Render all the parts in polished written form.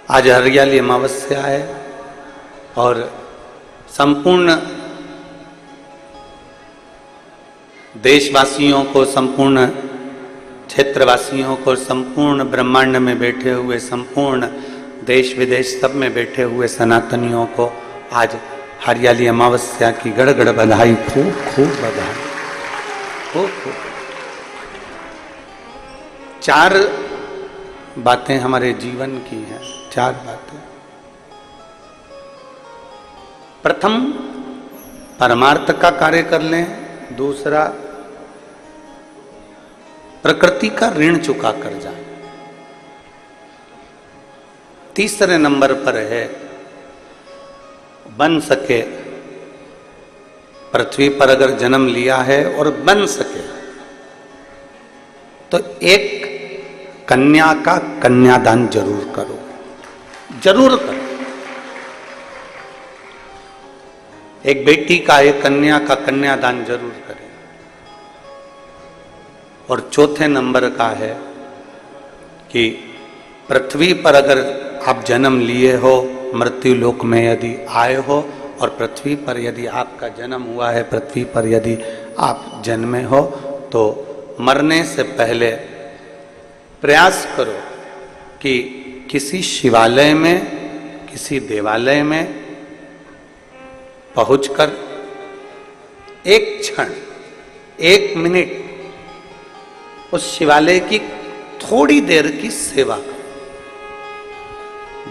आज हरियाली अमावस्या है और संपूर्ण देशवासियों को, संपूर्ण क्षेत्रवासियों को, संपूर्ण ब्रह्मांड में बैठे हुए, संपूर्ण देश विदेश सब में बैठे हुए सनातनियों को आज हरियाली अमावस्या की गड़गड़ बधाई, खूब खूब बधाई, खूब खूब। चार बातें हमारे जीवन की हैं, चार बातें। प्रथम, परमार्थ का कार्य कर लें। दूसरा, प्रकृति का ऋण चुका कर जाए। तीसरे नंबर पर है, बन सके, पृथ्वी पर अगर जन्म लिया है और बन सके तो एक कन्या का कन्यादान जरूर करो, जरूर करो। एक बेटी का, एक कन्या का कन्यादान जरूर करें। और चौथे नंबर का है कि पृथ्वी पर अगर आप जन्म लिए हो, मृत्यु लोक में यदि आए हो और पृथ्वी पर यदि आपका जन्म हुआ है, पृथ्वी पर यदि आप जन्मे हो, तो मरने से पहले प्रयास करो कि किसी शिवालय में, किसी देवालय में पहुंचकर एक क्षण, एक मिनट उस शिवालय की थोड़ी देर की सेवा करो।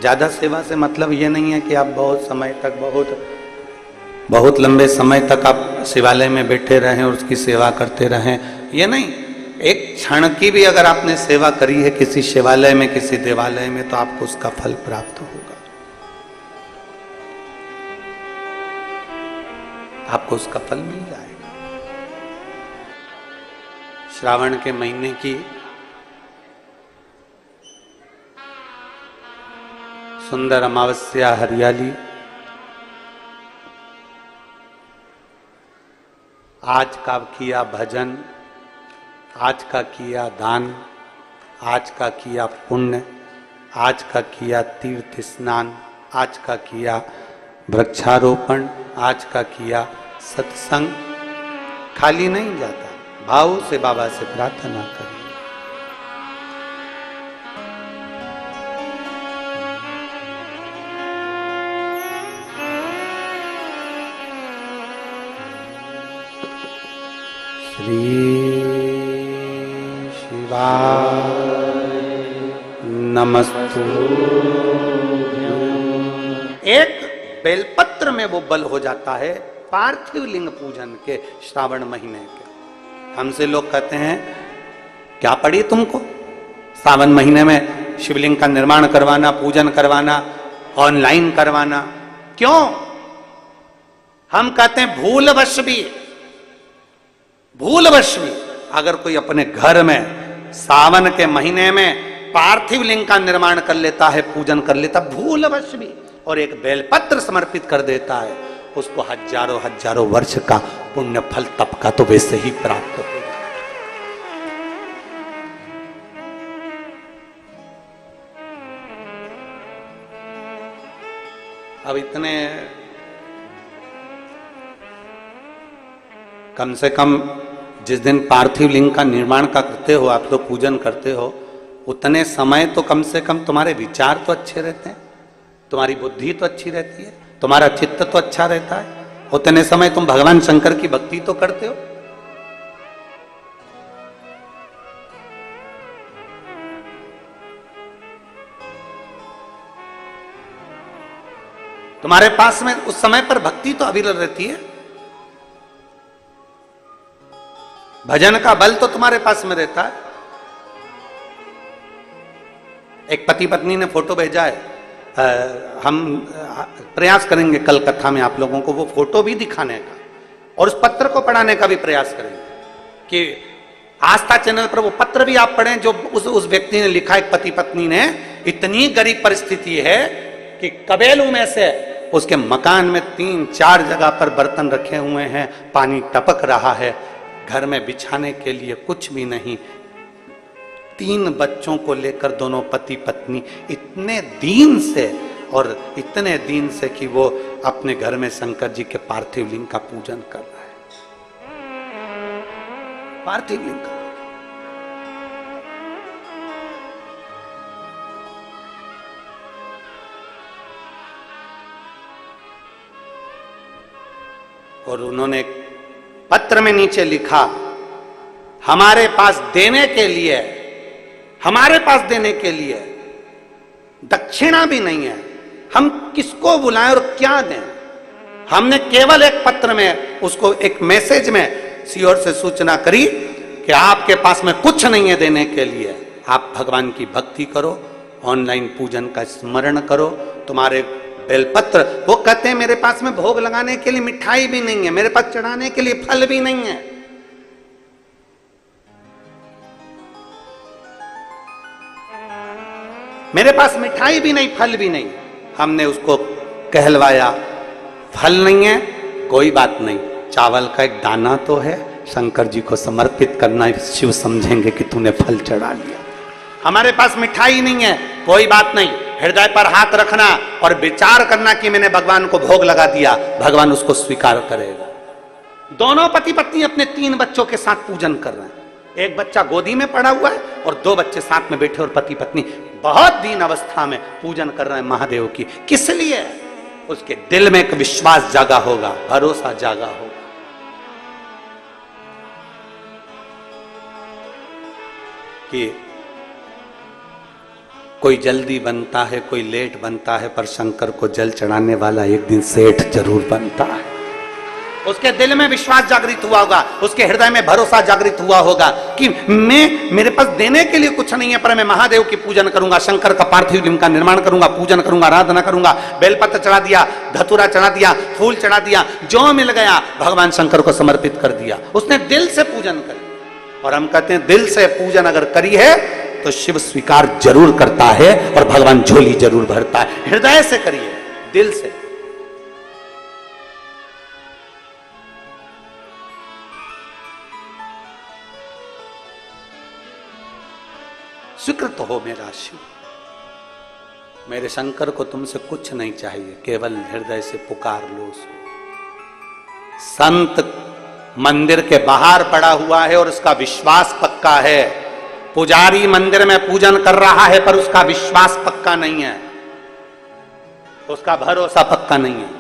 ज्यादा सेवा से मतलब ये नहीं है कि आप बहुत समय तक, बहुत लंबे समय तक आप शिवालय में बैठे रहें और उसकी सेवा करते रहें, ये नहीं। एक क्षण की भी अगर आपने सेवा करी है किसी शिवालय में, किसी देवालय में, तो आपको उसका फल प्राप्त होगा, आपको उसका फल मिल जाएगा। श्रावण के महीने की सुंदर अमावस्या, हरियाली, आज का किया भजन, आज का किया दान, आज का किया पुण्य, आज का किया तीर्थ स्नान, आज का किया वृक्षारोपण, आज का किया सत्संग खाली नहीं जाता। भाव से बाबा से प्रार्थना करें। श्री नमस्तु। एक बेलपत्र में वो बल हो जाता है पार्थिव लिंग पूजन के, श्रावण महीने के। हमसे लोग कहते हैं क्या पड़ी तुमको सावन महीने में शिवलिंग का निर्माण करवाना, पूजन करवाना, ऑनलाइन करवाना, क्यों? हम कहते हैं भूलवश भी अगर कोई अपने घर में सावन के महीने में पार्थिव लिंग का निर्माण कर लेता है, पूजन कर लेता, भूलवश भी, और एक बेलपत्र समर्पित कर देता है, उसको हजारों हजारों वर्ष का पुण्य फल तप का तो वैसे ही प्राप्त होगा। अब इतने कम से कम जिस दिन पार्थिव लिंग का निर्माण का करते हो, आप लोग पूजन करते हो, उतने समय तो कम से कम तुम्हारे विचार तो अच्छे रहते हैं, तुम्हारी बुद्धि तो अच्छी रहती है, तुम्हारा चित्त तो अच्छा रहता है। उतने समय तुम भगवान शंकर की भक्ति तो करते हो। तुम्हारे पास में उस समय पर भक्ति तो अविरल रहती है, भजन का बल तो तुम्हारे पास में रहता है। एक पति पत्नी ने फोटो भेजा है, हम प्रयास करेंगे कल कथा में आप लोगों को वो फोटो भी दिखाने का और उस पत्र को पढ़ाने का भी प्रयास करेंगे कि आस्था चैनल पर वो पत्र भी आप पढ़ें जो उस व्यक्ति ने लिखा। एक पति पत्नी ने, इतनी गरीब परिस्थिति है कि कबेलू में से उसके मकान में 3-4 जगह पर बर्तन रखे हुए हैं, पानी टपक रहा है, घर में बिछाने के लिए कुछ भी नहीं, 3 बच्चों को लेकर दोनों पति पत्नी इतने दीन से और इतने दीन से कि वो अपने घर में शंकर जी के पार्थिव लिंग का पूजन कर रहा है। पार्थिव लिंग का और उन्होंने पत्र में नीचे लिखा, हमारे पास देने के लिए, हमारे पास देने के लिए दक्षिणा भी नहीं है, हम किसको बुलाएं और क्या दें। हमने केवल एक पत्र में उसको एक मैसेज में सीओर से सूचना करी कि आपके पास में कुछ नहीं है देने के लिए, आप भगवान की भक्ति करो, ऑनलाइन पूजन का स्मरण करो, तुम्हारे बेलपत्र, वो कहते हैं मेरे पास में भोग लगाने के लिए मिठाई भी नहीं है, मेरे पास चढ़ाने के लिए फल भी नहीं है। मेरे पास मिठाई भी नहीं, फल भी नहीं। हमने उसको कहलवाया, फल नहीं है कोई बात नहीं, चावल का एक दाना तो है, शंकर जी को समर्पित करना, शिव समझेंगे कि तूने फल चढ़ा लिया। हमारे पास मिठाई नहीं है कोई बात नहीं, हृदय पर हाथ रखना और विचार करना कि मैंने भगवान को भोग लगा दिया, भगवान उसको स्वीकार करेगा। दोनों पति पत्नी अपने 3 बच्चों के साथ पूजन कर रहे हैं, एक बच्चा गोदी में पड़ा हुआ है और 2 बच्चे साथ में बैठे और पति पत्नी बहुत दीन अवस्था में पूजन कर रहे हैं महादेव की। किस लिए? उसके दिल में एक विश्वास जागा होगा, भरोसा जागा होगा। कि कोई जल्दी बनता है, कोई लेट बनता है, पर शंकर को जल चढ़ाने वाला एक दिन सेठ जरूर बनता है। उसके दिल में विश्वास जागृत हुआ होगा, उसके हृदय में भरोसा जागृत हुआ होगा कि मेरे पास देने के लिए कुछ नहीं है, पर मैं महादेव की पूजन करूंगा, शंकर का पार्थिव लिंग का निर्माण करूंगा, पूजन करूंगा, आराधना करूंगा। बेलपत्र चढ़ा दिया, धतूरा चढ़ा दिया, फूल चढ़ा दिया, जो मिल गया भगवान शंकर को समर्पित कर दिया। उसने दिल से पूजन कर, और हम कहते हैं दिल से पूजन अगर करी है तो शिव स्वीकार जरूर करता है और भगवान झोली जरूर भरता है। हृदय से करिए, दिल से। स्वीकृत हो मेरा शिव, मेरे शंकर को तुमसे कुछ नहीं चाहिए, केवल हृदय से पुकार लो। संत मंदिर के बाहर पड़ा हुआ है और उसका विश्वास पक्का है, पुजारी मंदिर में पूजन कर रहा है पर उसका विश्वास पक्का नहीं है, उसका भरोसा पक्का नहीं है।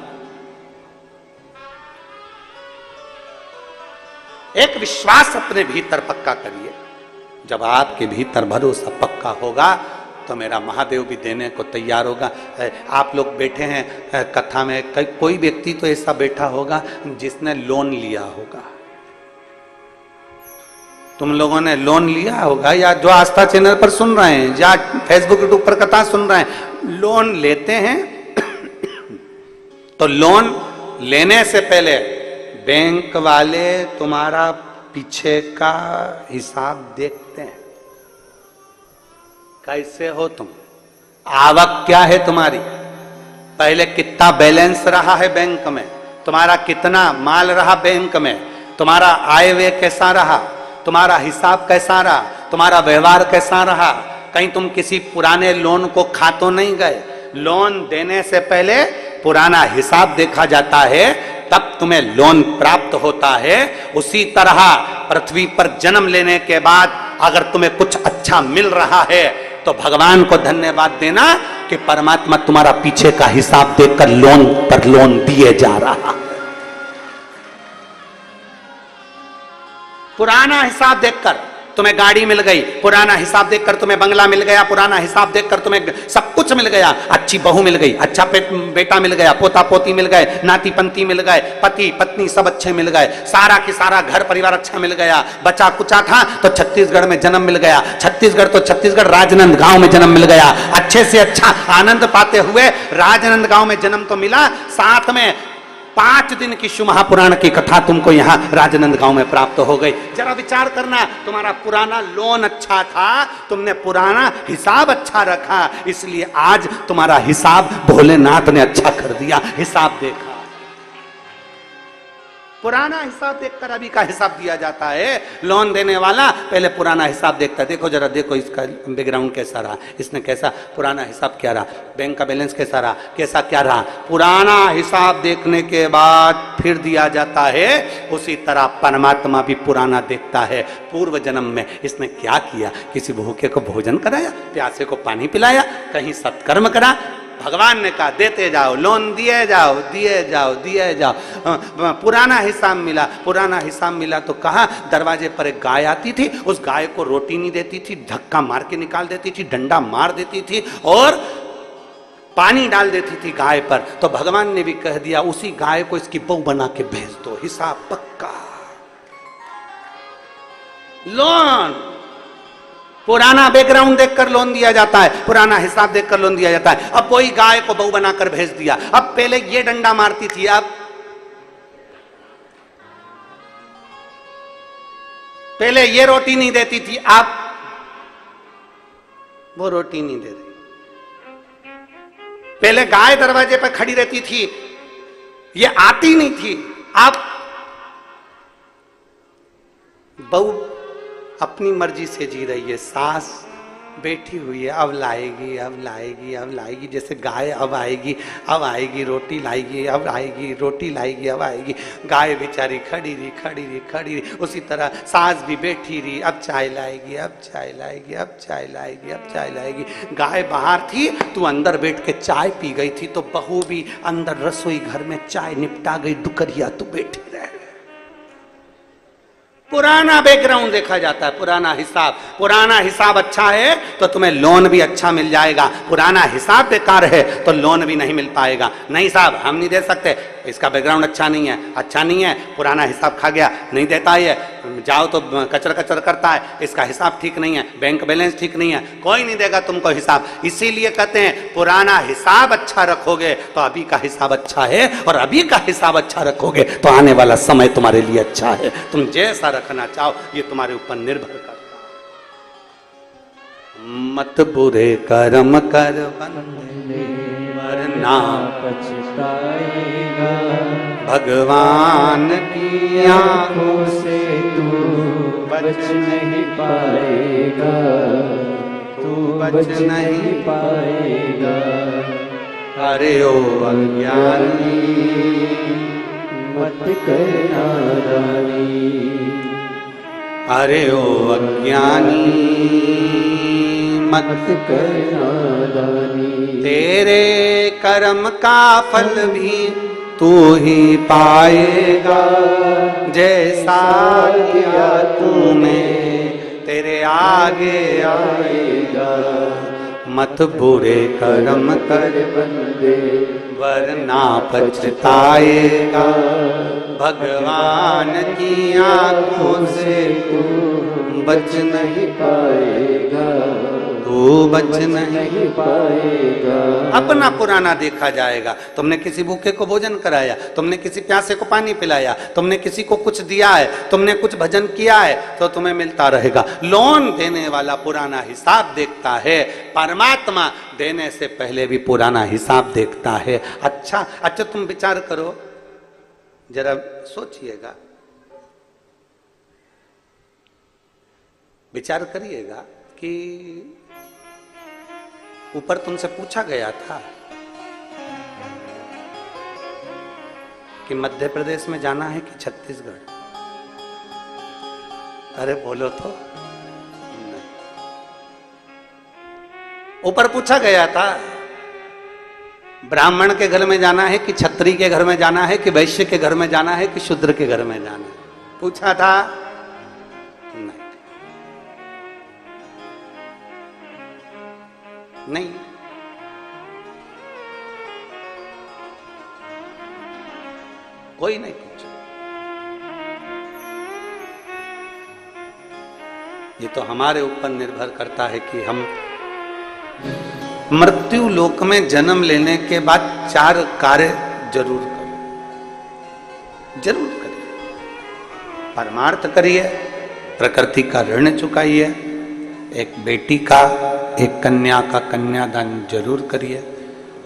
एक विश्वास अपने भीतर पक्का करिए, जब आपके भीतर भरोसा पक्का होगा तो मेरा महादेव भी देने को तैयार होगा। आप लोग बैठे हैं कथा में, कोई व्यक्ति तो ऐसा बैठा होगा जिसने लोन लिया होगा। तुम लोगों ने लोन लिया होगा, या जो आस्था चैनल पर सुन रहे हैं या फेसबुक यूट्यूब पर कथा सुन रहे हैं, लोन लेते हैं तो लोन लेने से पहले बैंक वाले तुम्हारा पीछे का हिसाब देखते हैं, कैसे हो तुम, आवक क्या है तुम्हारी, पहले कितना बैलेंस रहा है बैंक में, तुम्हारा कितना माल रहा बैंक में, तुम्हारा आय व्यय कैसा रहा, तुम्हारा हिसाब कैसा रहा, तुम्हारा व्यवहार कैसा रहा। कहीं तुम किसी पुराने लोन को खा तो नहीं गए। लोन देने से पहले पुराना हिसाब देखा जाता है, तब तुम्हें लोन प्राप्त होता है। उसी तरह पृथ्वी पर जन्म लेने के बाद अगर तुम्हें कुछ अच्छा मिल रहा है तो भगवान को धन्यवाद देना कि परमात्मा तुम्हारा पीछे का हिसाब देखकर लोन पर लोन दिए जा रहा। पुराना हिसाब देखकर तुम्हें गाड़ी मिल गई, पुराना हिसाब देखकर तुम्हें बंगला मिल गया, पुराना हिसाब देखकर तुम्हें सब कुछ मिल गया, अच्छी बहू मिल गई, अच्छा बेटा मिल गया, पोता पोती मिल गए, नाती पंती मिल गए, पति पत्नी सब अच्छे मिल गए, सारा की सारा घर परिवार अच्छा मिल गया। बचा कुचा था तो छत्तीसगढ़ में जन्म मिल गया, छत्तीसगढ़ राजनांदगांव में जन्म मिल गया, अच्छे से अच्छा आनंद पाते हुए राजनांदगांव में जन्म तो मिला, साथ में 5 दिन की शिव महापुराण की कथा तुमको यहाँ राजनांदगांव में प्राप्त हो गई। जरा विचार करना, तुम्हारा पुराना लोन अच्छा था, तुमने पुराना हिसाब अच्छा रखा, इसलिए आज तुम्हारा हिसाब भोलेनाथ ने अच्छा कर दिया। हिसाब देखा, पुराना हिसाब देखकर अभी का हिसाब दिया जाता है। लोन देने वाला पहले पुराना हिसाब देखता है, देखो जरा देखो इसका बैकग्राउंड कैसा रहा, इसने कैसा पुराना हिसाब क्या रहा, बैंक का बैलेंस कैसा रहा, कैसा क्या रहा, पुराना हिसाब देखने के बाद फिर दिया जाता है। उसी तरह परमात्मा भी पुराना देखता है, पूर्व जन्म में इसने क्या किया, किसी भूखे को भोजन कराया, प्यासे को पानी पिलाया, कहीं सत्कर्म करा। भगवान ने कहा देते जाओ, लोन दिए जाओ दिए जाओ दिए जाओ। पुराना हिसाब मिला, पुराना हिसाब मिला तो कहा दरवाजे पर एक गाय आती थी, उस गाय को रोटी नहीं देती थी, धक्का मार के निकाल देती थी, डंडा मार देती थी और पानी डाल देती थी गाय पर। तो भगवान ने भी कह दिया उसी गाय को इसकी बहू बना के भेज दो, हिसाब पक्का। लोन पुराना बैकग्राउंड देखकर लोन दिया जाता है, पुराना हिसाब देखकर लोन दिया जाता है। अब कोई गाय को बहू बनाकर भेज दिया, अब पहले ये डंडा मारती थी, अब पहले ये रोटी नहीं देती थी, अब वो रोटी नहीं दे रही। पहले गाय दरवाजे पर खड़ी रहती थी, ये आती नहीं थी, अब बहू अपनी मर्जी से जी रही है, सास बैठी हुई है, अब लाएगी अब लाएगी अब लाएगी, जैसे गाय अब आएगी रोटी लाएगी, अब आएगी रोटी लाएगी, अब आएगी। गाय बेचारी खड़ी रही, उसी तरह सास भी बैठी रही, अब चाय लाएगी अब चाय लाएगी अब चाय लाएगी अब चाय लाएगी। गाय बाहर थी, तू अंदर बैठ के चाय पी गई थी, तो बहू भी अंदर रसोई घर में चाय निपटा गई, डुकरिया तू बैठी रह। पुराना बैकग्राउंड देखा जाता है, पुराना हिसाब अच्छा है तो तुम्हें लोन भी अच्छा मिल जाएगा, पुराना हिसाब बेकार है तो लोन भी नहीं मिल पाएगा। नहीं साहब हम नहीं दे सकते, इसका बैकग्राउंड अच्छा नहीं है, पुराना हिसाब खा गया, नहीं देता है, जाओ तो कचर करता है, इसका हिसाब ठीक नहीं है, बैंक बैलेंस ठीक नहीं है, कोई नहीं देगा तुमको हिसाब। इसीलिए कहते हैं पुराना हिसाब अच्छा रखोगे तो अभी का हिसाब अच्छा है, और अभी का हिसाब अच्छा रखोगे तो आने वाला समय तुम्हारे लिए अच्छा है। तुम जैसा रखना चाहो ये तुम्हारे ऊपर निर्भर करता है। मत बुरे कर्म कर बंदे वरना पछताएगा, भगवान की आंखों से तू बच नहीं पाएगा, तू बच नहीं पाएगा। अरे ओ अज्ञानी मत करना नादानी, अरे ओ अज्ञानी मत करना नादानी। तेरे कर्म का फल भी तू ही पाएगा, जैसा किया तूने तेरे आगे आएगा। मत बुरे कर्म कर बंदे वरना पछताएगा, भगवान की आंखों से तू बच नहीं पाएगा, तू बच नहीं पाएगा। अपना पुराना देखा जाएगा। तुमने किसी भूखे को भोजन कराया, तुमने किसी प्यासे को पानी पिलाया, तुमने किसी को कुछ दिया है, तुमने कुछ भजन किया है तो तुम्हें मिलता रहेगा। लोन देने वाला पुराना हिसाब देखता है, परमात्मा देने से पहले भी पुराना हिसाब देखता है। अच्छा तुम विचार करो, जरा सोचिएगा, विचार करिएगा कि ऊपर तुमसे पूछा गया था कि मध्य प्रदेश में जाना है कि छत्तीसगढ़। अरे बोलो तो। ऊपर पूछा गया था ब्राह्मण के घर में जाना है कि क्षत्रिय के घर में जाना है कि वैश्य के घर में जाना है कि शूद्र के घर में जाना है, पूछा था? नहीं। कोई नहीं पूछा। ये तो हमारे ऊपर निर्भर करता है कि हम मृत्यु लोक में जन्म लेने के बाद 4 कार्य जरूर करिए। परमार्थ करिए, प्रकृति का ऋण चुकाइए, एक बेटी का, एक कन्या का कन्यादान जरूर करिए,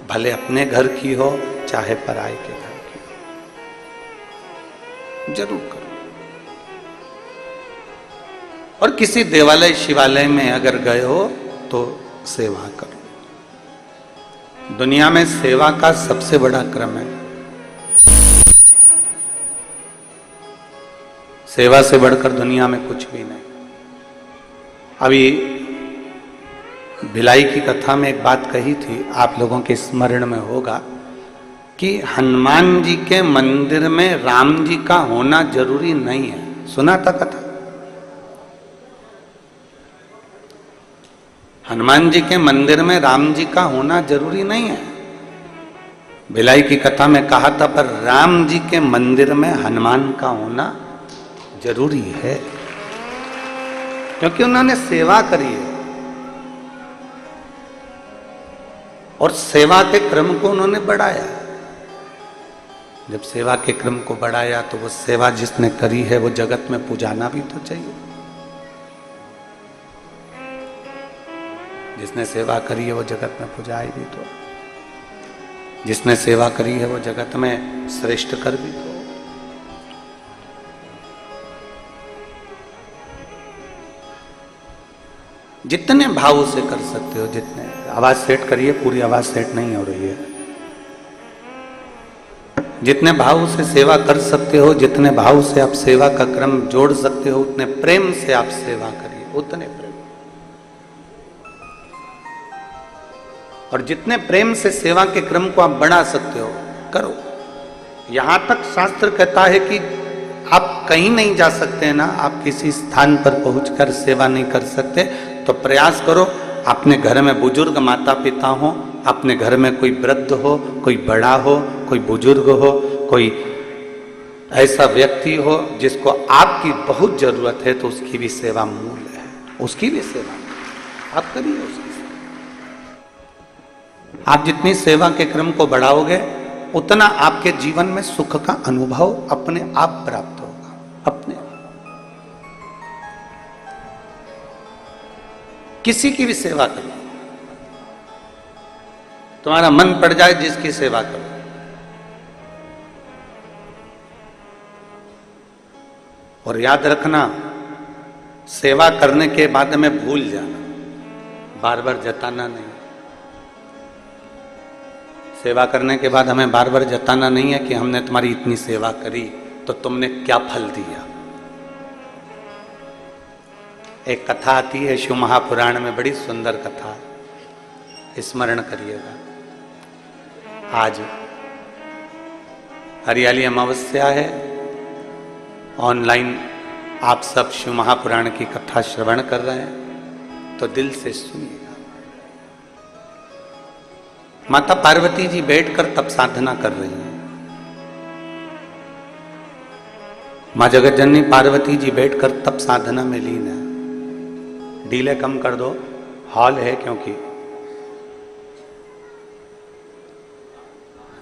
भले अपने घर की हो चाहे पराये के घर की जरूर करो। और किसी देवालय शिवालय में अगर गए हो तो सेवा करो। दुनिया में सेवा का सबसे बड़ा क्रम है। सेवा से बढ़कर दुनिया में कुछ भी नहीं। अभी भिलाई की कथा में एक बात कही थी, आप लोगों के स्मरण में होगा कि हनुमान जी के मंदिर में राम जी का होना जरूरी नहीं है। सुना था कथा? हनुमान जी के मंदिर में राम जी का होना जरूरी नहीं है। भिलाई की कथा में कहा था, पर राम जी के मंदिर में हनुमान का होना जरूरी है, क्योंकि उन्होंने सेवा करी है और सेवा के क्रम को उन्होंने बढ़ाया। जब सेवा के क्रम को बढ़ाया तो वो सेवा जिसने करी है वो जगत में पुजाना भी तो चाहिए। जिसने सेवा करी है वो जगत में पुजाए भी तो, जिसने सेवा करी है वो जगत में श्रेष्ठ कर भी तो। जितने भाव से कर सकते हो, जितने। आवाज सेट करिए, पूरी आवाज सेट नहीं हो रही है। जितने भाव से सेवा कर सकते हो, जितने भाव से आप सेवा का क्रम जोड़ सकते हो, उतने प्रेम से आप सेवा करिए, उतने प्रेम। और जितने प्रेम से सेवा के क्रम को आप बढ़ा सकते हो, करो। यहां तक शास्त्र कहता है कि आप कहीं नहीं जा सकते हैं ना, आप किसी स्थान पर पहुंचकर सेवा नहीं कर सकते, तो प्रयास करो अपने घर में बुजुर्ग माता पिता हो, अपने घर में कोई वृद्ध हो, कोई बड़ा हो, कोई बुजुर्ग हो, कोई ऐसा व्यक्ति हो जिसको आपकी बहुत जरूरत है, तो उसकी भी सेवा मूल्य है, उसकी भी सेवा आप करिए। उसकी आप जितनी सेवा के क्रम को बढ़ाओगे उतना आपके जीवन में सुख का अनुभव अपने आप प्राप्त होगा, अपने। किसी की भी सेवा करो, तुम्हारा मन पड़ जाए जिसकी सेवा करो। और याद रखना, सेवा करने के बाद में भूल जाना, बार बार जताना नहीं। सेवा करने के बाद हमें बार बार जताना नहीं है कि हमने तुम्हारी इतनी सेवा करी तो तुमने क्या फल दिया। एक कथा आती है शिव महापुराण में, बड़ी सुंदर कथा, स्मरण करिएगा। आज हरियाली अमावस्या है, ऑनलाइन आप सब शिव महापुराण की कथा श्रवण कर रहे हैं, तो दिल से सुनिएगा। माता पार्वती जी बैठकर तप साधना कर रही हैं। मां जगत जननी पार्वती जी बैठकर तप साधना में लीन है। डीले कम कर दो, हॉल है क्योंकि।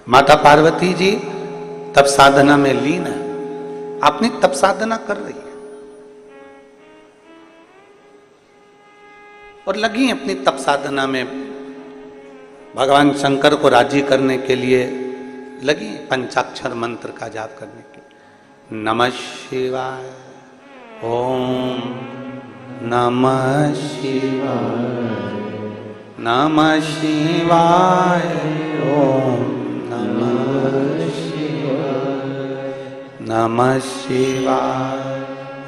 माता पार्वती जी तप साधना में लीन है, अपनी तप साधना कर रही है और लगी अपनी तप साधना में, भगवान शंकर को राजी करने के लिए लगी पंचाक्षर मंत्र का जाप करने के लिए। नमः शिवाय, ओम नमः शिवाय, नमः शिवाय, ओम नमः शिवाय, नमः शिवाय,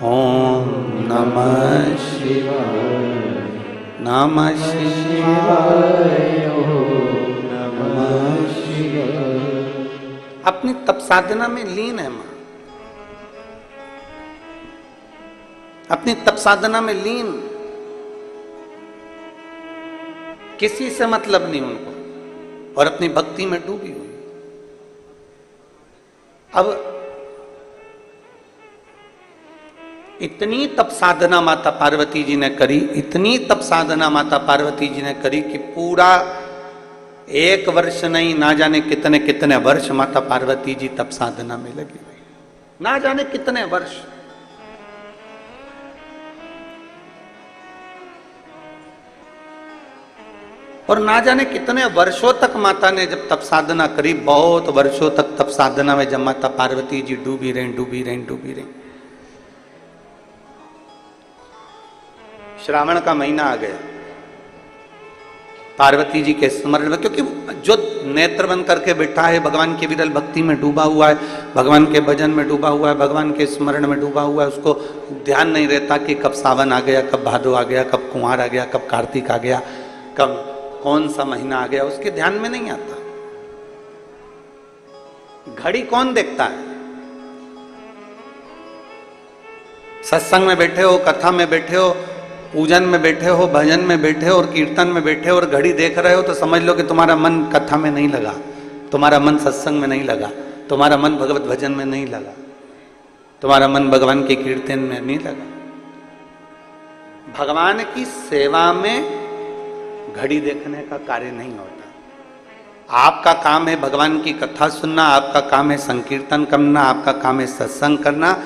ओम नमः शिवाय, नमः शिवाय, ओम नमः शिवाय। अपनी तप साधना में लीन है मां, अपनी तप साधना में लीन, किसी से मतलब नहीं उनको, और अपनी भक्ति में डूबी हुई। अब इतनी तप साधना माता पार्वती जी ने करी, इतनी तप साधना माता पार्वती जी ने करी कि पूरा 1 वर्ष नहीं, ना जाने कितने कितने वर्ष माता पार्वती जी तप साधना में लगी हुई, ना जाने कितने वर्ष। और ना जाने कितने वर्षों तक माता ने जब तप साधना करी, बहुत वर्षों तक तप साधना में जब माता पार्वती जी डूबी रही। श्रावण का महीना आ गया, पार्वती जी के स्मरण में, क्योंकि जो नेत्र बंद करके बैठा है, भगवान की विरल भक्ति में डूबा हुआ है, भगवान के भजन में डूबा हुआ है, भगवान के स्मरण में डूबा हुआ है, उसको ध्यान नहीं रहता कि कब सावन आ गया, कब भादो आ गया, कब कुंवार आ गया, कब कार्तिक आ गया, कब कौन सा महीना आ गया, उसके ध्यान में नहीं आता। घड़ी कौन देखता है? सत्संग में बैठे हो, कथा में बैठे हो, पूजन में बैठे हो, भजन में बैठे हो और कीर्तन में बैठे हो और घड़ी देख रहे हो, तो समझ लो कि तुम्हारा मन कथा में नहीं लगा, तुम्हारा मन सत्संग में नहीं लगा, तुम्हारा मन भगवत भजन में नहीं लगा, तुम्हारा मन भगवान के कीर्तन में नहीं लगा। भगवान की सेवा में घड़ी देखने का कार्य नहीं होता। आपका काम है भगवान की कथा सुनना, आपका काम है संकीर्तन करना, आपका काम है सत्संग करना,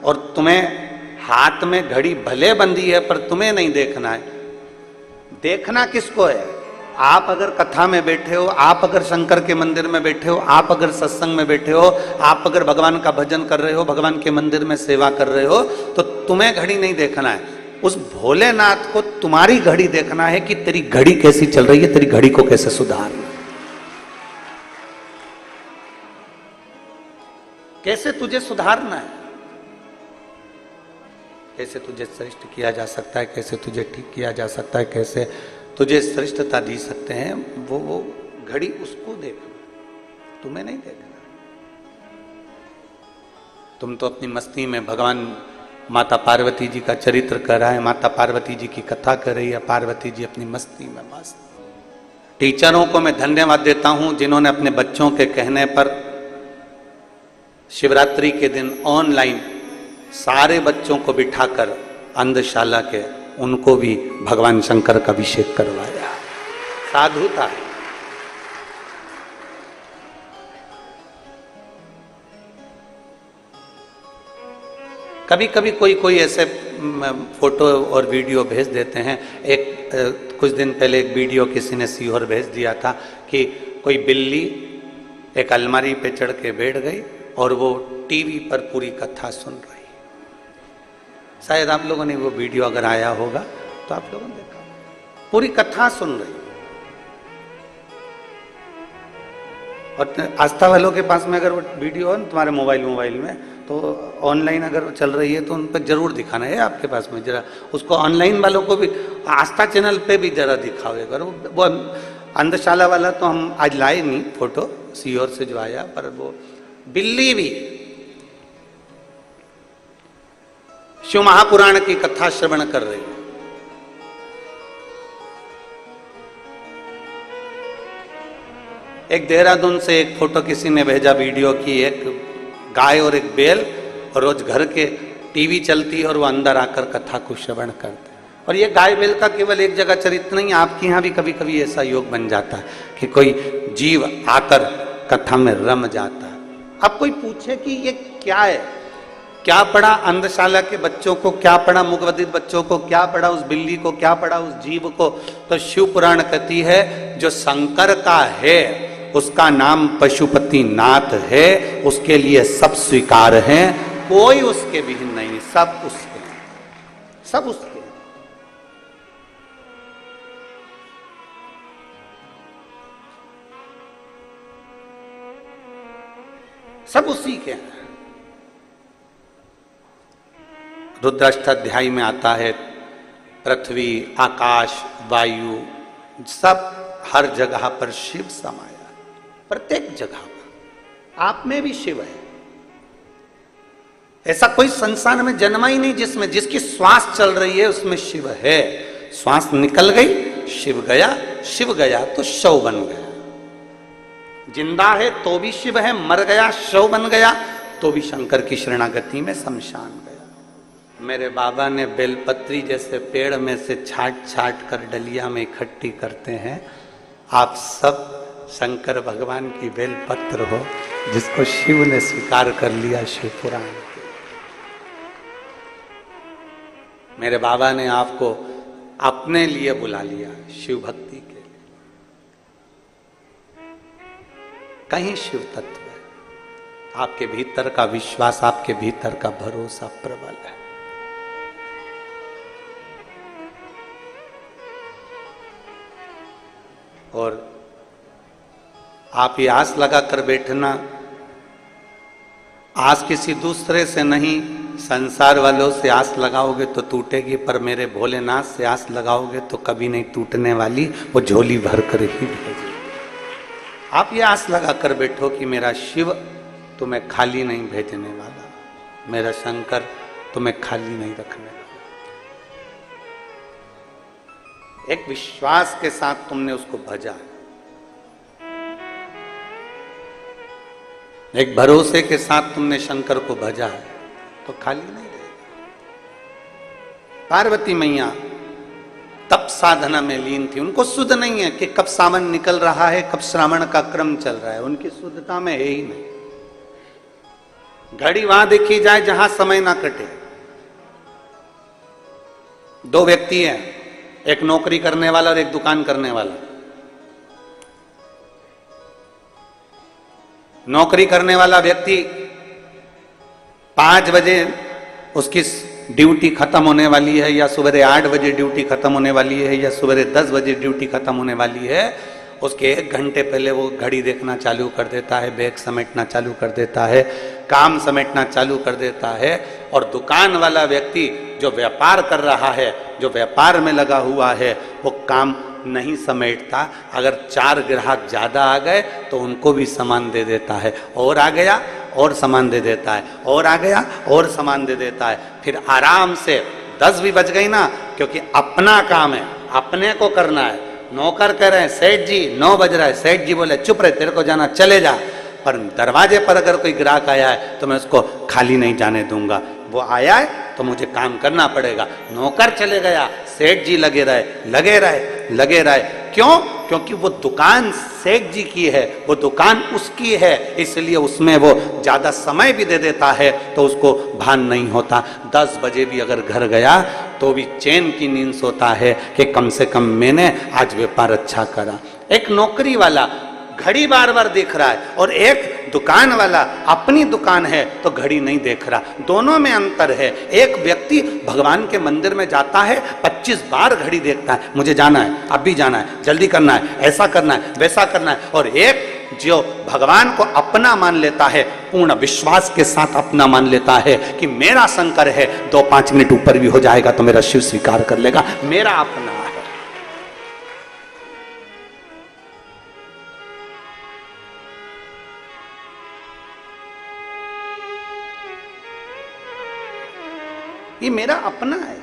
और तुम्हें हाथ में घड़ी भले बंधी है पर तुम्हें नहीं देखना है। देखना किसको है? आप अगर कथा में बैठे हो, आप अगर शंकर के मंदिर में बैठे हो, आप अगर सत्संग में बैठे हो, आप अगर भगवान का भजन कर रहे हो, भगवान के मंदिर में सेवा कर रहे हो, तो तुम्हें घड़ी नहीं देखना है। उस भोलेनाथ को तुम्हारी घड़ी देखना है कि तेरी घड़ी कैसी चल रही है, तेरी घड़ी को कैसे सुधारना, कैसे तुझे सुधारना है, कैसे तुझे श्रेष्ठ किया जा सकता है, कैसे तुझे ठीक किया जा सकता है, कैसे तुझे श्रेष्ठता दी सकते हैं, वो घड़ी उसको देखना, तुम्हें नहीं देखना। तुम तो अपनी मस्ती में भगवान माता पार्वती जी का चरित्र कर रहा है, माता पार्वती जी की कथा कर रही है, पार्वती जी अपनी मस्ती में मस्त। टीचरों को मैं धन्यवाद देता हूं जिन्होंने अपने बच्चों के कहने पर शिवरात्रि के दिन ऑनलाइन सारे बच्चों को बिठाकर अंधशाला के उनको भी भगवान शंकर का अभिषेक करवाया। साधुता है। कभी कभी कोई ऐसे फोटो और वीडियो भेज देते हैं। कुछ दिन पहले एक वीडियो किसी ने सीहोर भेज दिया था कि कोई बिल्ली एक अलमारी पे चढ़ के बैठ गई और वो टीवी पर पूरी कथा सुन रही। शायद आप लोगों ने वो वीडियो अगर आया होगा तो आप लोगों ने देखा, पूरी कथा सुन रही। और आस्था वालों के पास में अगर वो वीडियो है तुम्हारे मोबाइल में, तो ऑनलाइन अगर चल रही है तो उन पर जरूर दिखाना है आपके पास में। जरा उसको ऑनलाइन वालों को भी आस्था चैनल पे भी जरा दिखाओ। अगर वो अंधशाला वाला तो हम आज लाए नहीं फोटो सीहोर से जो आया, पर वो बिल्ली भी शिव महापुराण की कथा श्रवण कर रही है। एक देहरादून से एक फोटो किसी ने भेजा वीडियो की, एक गाय और एक बैल, और रोज घर के टीवी चलती है और वो अंदर आकर कथा को श्रवण करते हैं। और ये गाय बैल का केवल एक जगह चरित्र नहीं, आपके यहाँ भी कभी कभी ऐसा योग बन जाता है कि कोई जीव आकर कथा में रम जाता है। अब कोई पूछे कि ये क्या है, क्या पढ़ा अंधशाला के बच्चों को, क्या पढ़ा मुगवदित बच्चों को, क्या पढ़ा उस बिल्ली को, क्या पढ़ा उस जीव को? तो शिव पुराण कहती है जो शंकर का है उसका नाम पशुपति नाथ है, उसके लिए सब स्वीकार है, कोई उसके विहीन नहीं, सब उसके हैं, सब उसके हैं। सब उसी के हैं। रुद्राष्टाध्यायी में आता है पृथ्वी, आकाश, वायु, सब हर जगह पर शिव समाया, प्रत्येक जगह पर। आप में भी शिव है। ऐसा कोई संसार में जन्मा ही नहीं जिसमें जिसकी श्वास चल रही है उसमें शिव है। श्वास निकल गई शिव गया, शिव गया तो शव बन गया। जिंदा है तो भी शिव है, मर गया शव बन गया तो भी शंकर की शरणागति में शमशान गया। मेरे बाबा ने बेलपत्री जैसे पेड़ में से छाट छाट कर डलिया में इकट्ठी करते हैं। आप सब शंकर भगवान की बेलपत्र हो जिसको शिव ने स्वीकार कर लिया शिव पुराण के। मेरे बाबा ने आपको अपने लिए बुला लिया शिव भक्ति के लिए। कहीं शिव तत्व है। आपके भीतर का विश्वास, आपके भीतर का भरोसा प्रबल है। और आप ये आस लगा कर बैठना, आस किसी दूसरे से नहीं, संसार वालों से आस लगाओगे तो टूटेगी, पर मेरे भोलेनाथ से आस लगाओगे तो कभी नहीं टूटने वाली, वो झोली भर कर ही भेजेगी। आप ये आस लगा कर बैठो कि मेरा शिव तुम्हें खाली नहीं भेजने वाला, मेरा शंकर तुम्हें खाली नहीं रखने वाला। एक विश्वास के साथ तुमने उसको भजा, एक भरोसे के साथ तुमने शंकर को भजा है, तो खाली नहीं रहेगा। पार्वती मैया तप साधना में लीन थी, उनको शुद्ध नहीं है कि कब सावन निकल रहा है, कब श्रावण का क्रम चल रहा है, उनकी शुद्धता में है ही नहीं। घड़ी वहां देखी जाए जहां समय ना कटे। दो व्यक्ति हैं, एक नौकरी करने वाला और एक दुकान करने वाला। नौकरी करने वाला व्यक्ति 5 बजे उसकी ड्यूटी खत्म होने वाली है, या सुबह 8 बजे ड्यूटी खत्म होने वाली है, या सुबह 10 बजे ड्यूटी खत्म होने वाली है, उसके 1 घंटे पहले वो घड़ी देखना चालू कर देता है, बैग समेटना चालू कर देता है, काम समेटना चालू कर देता है। और दुकान वाला व्यक्ति जो व्यापार कर रहा है, जो व्यापार में लगा हुआ है, वो काम नहीं समेटता। अगर 4 ग्राहक ज्यादा आ गए तो उनको भी सामान दे देता है, और आ गया और सामान दे देता है, और आ गया और सामान दे देता है। फिर आराम से 10 भी बज गई ना, क्योंकि अपना काम है, अपने को करना है। नौकर कह रहे हैं सेठ जी 9 बज रहा है, सेठ जी बोले चुप रहे, तेरे को जाना चले जा। पर दरवाजे पर अगर कोई ग्राहक आया है तो मैं उसको खाली नहीं जाने दूंगा, वो आया है तो मुझे काम करना पड़ेगा। नौकर चले गया, सेठ जी लगे रहे लगे रहे लगे रहे। क्यों? क्योंकि वो दुकान सेठ जी की है, वो दुकान उसकी है, इसलिए उसमें वो ज्यादा समय भी दे देता है तो उसको भान नहीं होता। 10 बजे भी अगर घर गया तो भी चैन की नींद सोता है कि कम से कम मैंने आज व्यापार अच्छा करा। एक नौकरी वाला घड़ी बार बार देख रहा है, और एक दुकान वाला अपनी दुकान है तो घड़ी नहीं देख रहा। दोनों में अंतर है। एक व्यक्ति भगवान के मंदिर में जाता है, 25 बार घड़ी देखता है, मुझे जाना है, अब भी जाना है, जल्दी करना है, ऐसा करना है, वैसा करना है। और एक जो भगवान को अपना मान लेता है, पूर्ण विश्वास के साथ अपना मान लेता है कि मेरा शंकर है, 2-5 मिनट ऊपर भी हो जाएगा तो मेरा शिव स्वीकार कर लेगा, मेरा अपना है। ये मेरा अपना है।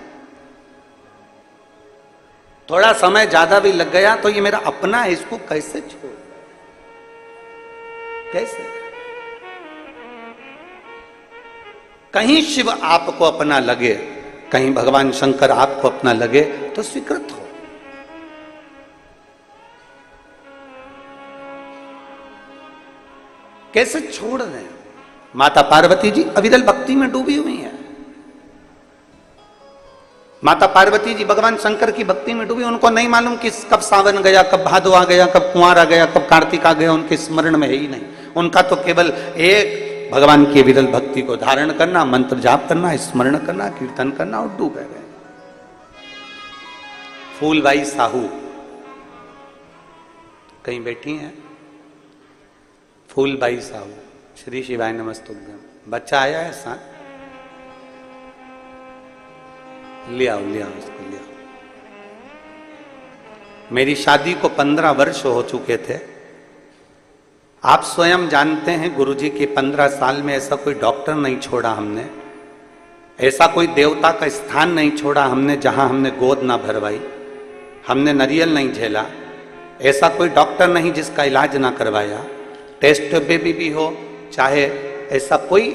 थोड़ा समय ज्यादा भी लग गया तो ये मेरा अपना है, इसको कैसे छोड़, कैसे? कहीं शिव आपको अपना लगे, कहीं भगवान शंकर आपको अपना लगे तो स्वीकृत हो। कैसे छोड़ रहे हैं? माता पार्वती जी अविरल भक्ति में डूबी हुई हैं। माता पार्वती जी भगवान शंकर की भक्ति में डूबी, उनको नहीं मालूम कि कब सावन गया, कब भादो आ गया, कब कुंवार आ गया, कब कार्तिक आ गया, उनके स्मरण में है ही नहीं। उनका तो केवल एक भगवान की विरल भक्ति को धारण करना, मंत्र जाप करना, स्मरण करना, कीर्तन करना, और डूबे गए। फूलबाई साहू कहीं बैठी हैं, फूलबाई साहू, श्री शिवाय नमस्तुभ्यम। बच्चा आया है साथ, ले आओ उसको ले आओ। मेरी शादी को 15 वर्ष हो चुके थे। आप स्वयं जानते हैं गुरुजी की 15 साल में ऐसा कोई डॉक्टर नहीं छोड़ा हमने, ऐसा कोई देवता का स्थान नहीं छोड़ा हमने जहां हमने गोद ना भरवाई, हमने नारियल नहीं झेला। ऐसा कोई डॉक्टर नहीं जिसका इलाज ना करवाया। टेस्ट बेबी भी हो, चाहे ऐसा कोई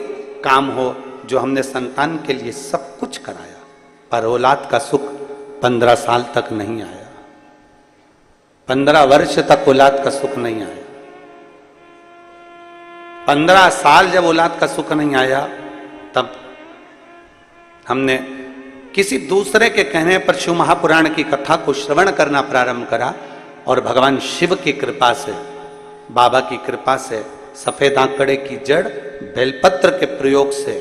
काम हो जो हमने संतान के लिए सब कुछ कराया, पर औलाद का सुख 15 साल तक नहीं आया। 15 वर्ष तक औलाद का सुख नहीं आया। 15 साल जब औलाद का सुख नहीं आया, तब हमने किसी दूसरे के कहने पर शिव महापुराण की कथा को श्रवण करना प्रारंभ करा, और भगवान शिव की कृपा से बाबा की कृपा से सफेद आंकड़े की जड़ बेलपत्र के प्रयोग से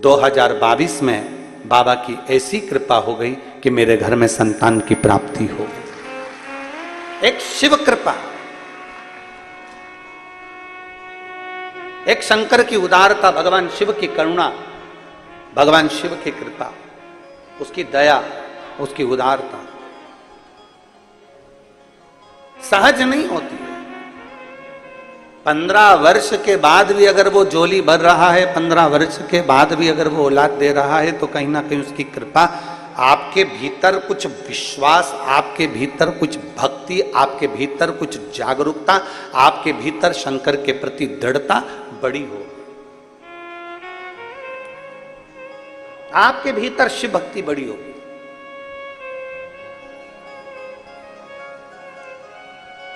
2022 में बाबा की ऐसी कृपा हो गई कि मेरे घर में संतान की प्राप्ति हो गई। एक शिव कृपा, एक शंकर की उदारता, भगवान शिव की करुणा, भगवान शिव की कृपा, उसकी दया, उसकी उदारता सहज नहीं होती है। 15 वर्ष के बाद भी अगर वो झोली भर रहा है, 15 वर्ष के बाद भी अगर वो औलाद दे रहा है, तो कहीं ना कहीं उसकी कृपा, आपके भीतर कुछ विश्वास, आपके भीतर कुछ भक्ति, आपके भीतर कुछ जागरूकता, आपके भीतर शंकर के प्रति दृढ़ता बड़ी हो। आपके भीतर शिव भक्ति बड़ी होगी।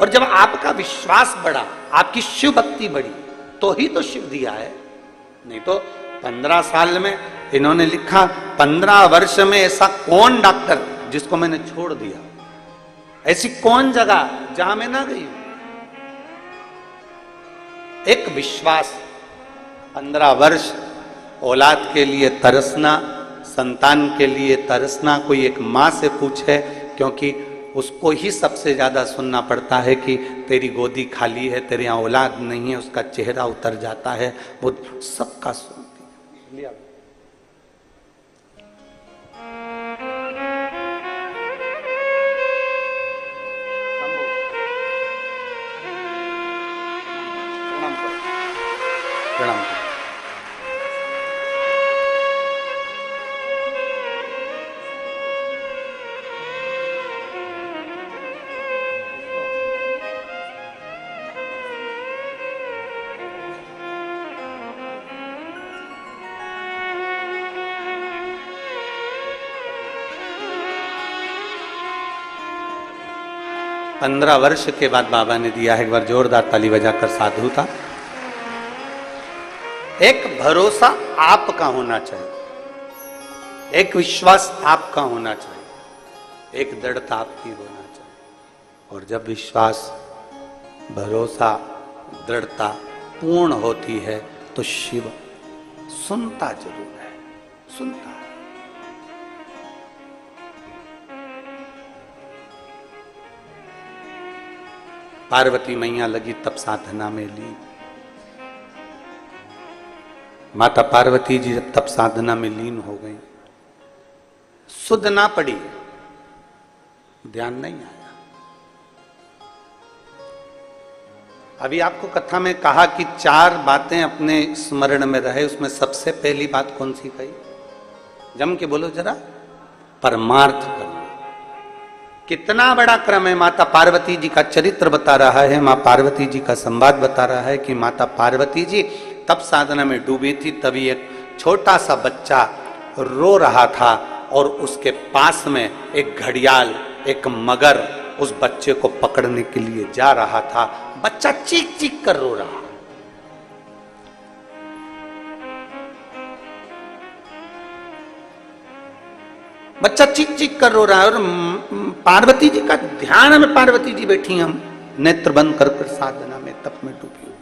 और जब आपका विश्वास बढ़ा, आपकी शिव भक्ति बढ़ी, तो ही तो शिव दिया है। नहीं तो 15 साल में इन्होंने लिखा, 15 वर्ष में ऐसा कौन डॉक्टर जिसको मैंने छोड़ दिया, ऐसी कौन जगह जहां मैं ना गई। एक विश्वास, 15 वर्ष औलाद के लिए तरसना, संतान के लिए तरसना, कोई एक माँ से पूछे, क्योंकि उसको ही सबसे ज्यादा सुनना पड़ता है कि तेरी गोदी खाली है, तेरे यहाँ औलाद नहीं है, उसका चेहरा उतर जाता है, वो सबका सुनती है। प्रणाम। 15 वर्ष के बाद बाबा ने दिया है। एक बार जोरदार ताली बजाकर साधु था। एक भरोसा आपका होना चाहिए, एक विश्वास आपका होना चाहिए, एक दृढ़ता आपकी होना चाहिए। और जब विश्वास, भरोसा, दृढ़ता पूर्ण होती है तो शिव सुनता जरूर है, सुनता है। पार्वती मैया लगी तप साधना में लीन। माता पार्वती जी जब तप साधना में लीन हो गई, सुध ना पड़ी, ध्यान नहीं आया। अभी आपको कथा में कहा कि 4 बातें अपने स्मरण में रहे, उसमें सबसे पहली बात कौन सी कही? जम के बोलो जरा, परमार्थ करना। कितना बड़ा क्रम है। माता पार्वती जी का चरित्र बता रहा है, मां पार्वती जी का संवाद बता रहा है कि माता पार्वती जी तप साधना में डूबी थी। तभी एक छोटा सा बच्चा रो रहा था और उसके पास में एक घड़ियाल, एक मगर उस बच्चे को पकड़ने के लिए जा रहा था। बच्चा चीख चीख कर रो रहा। बच्चा चीख चीख कर रो रहा है और पार्वती जी का ध्यान में, पार्वती जी बैठी, हम नेत्र बंद कर साधना में, तप में डूबी हुई।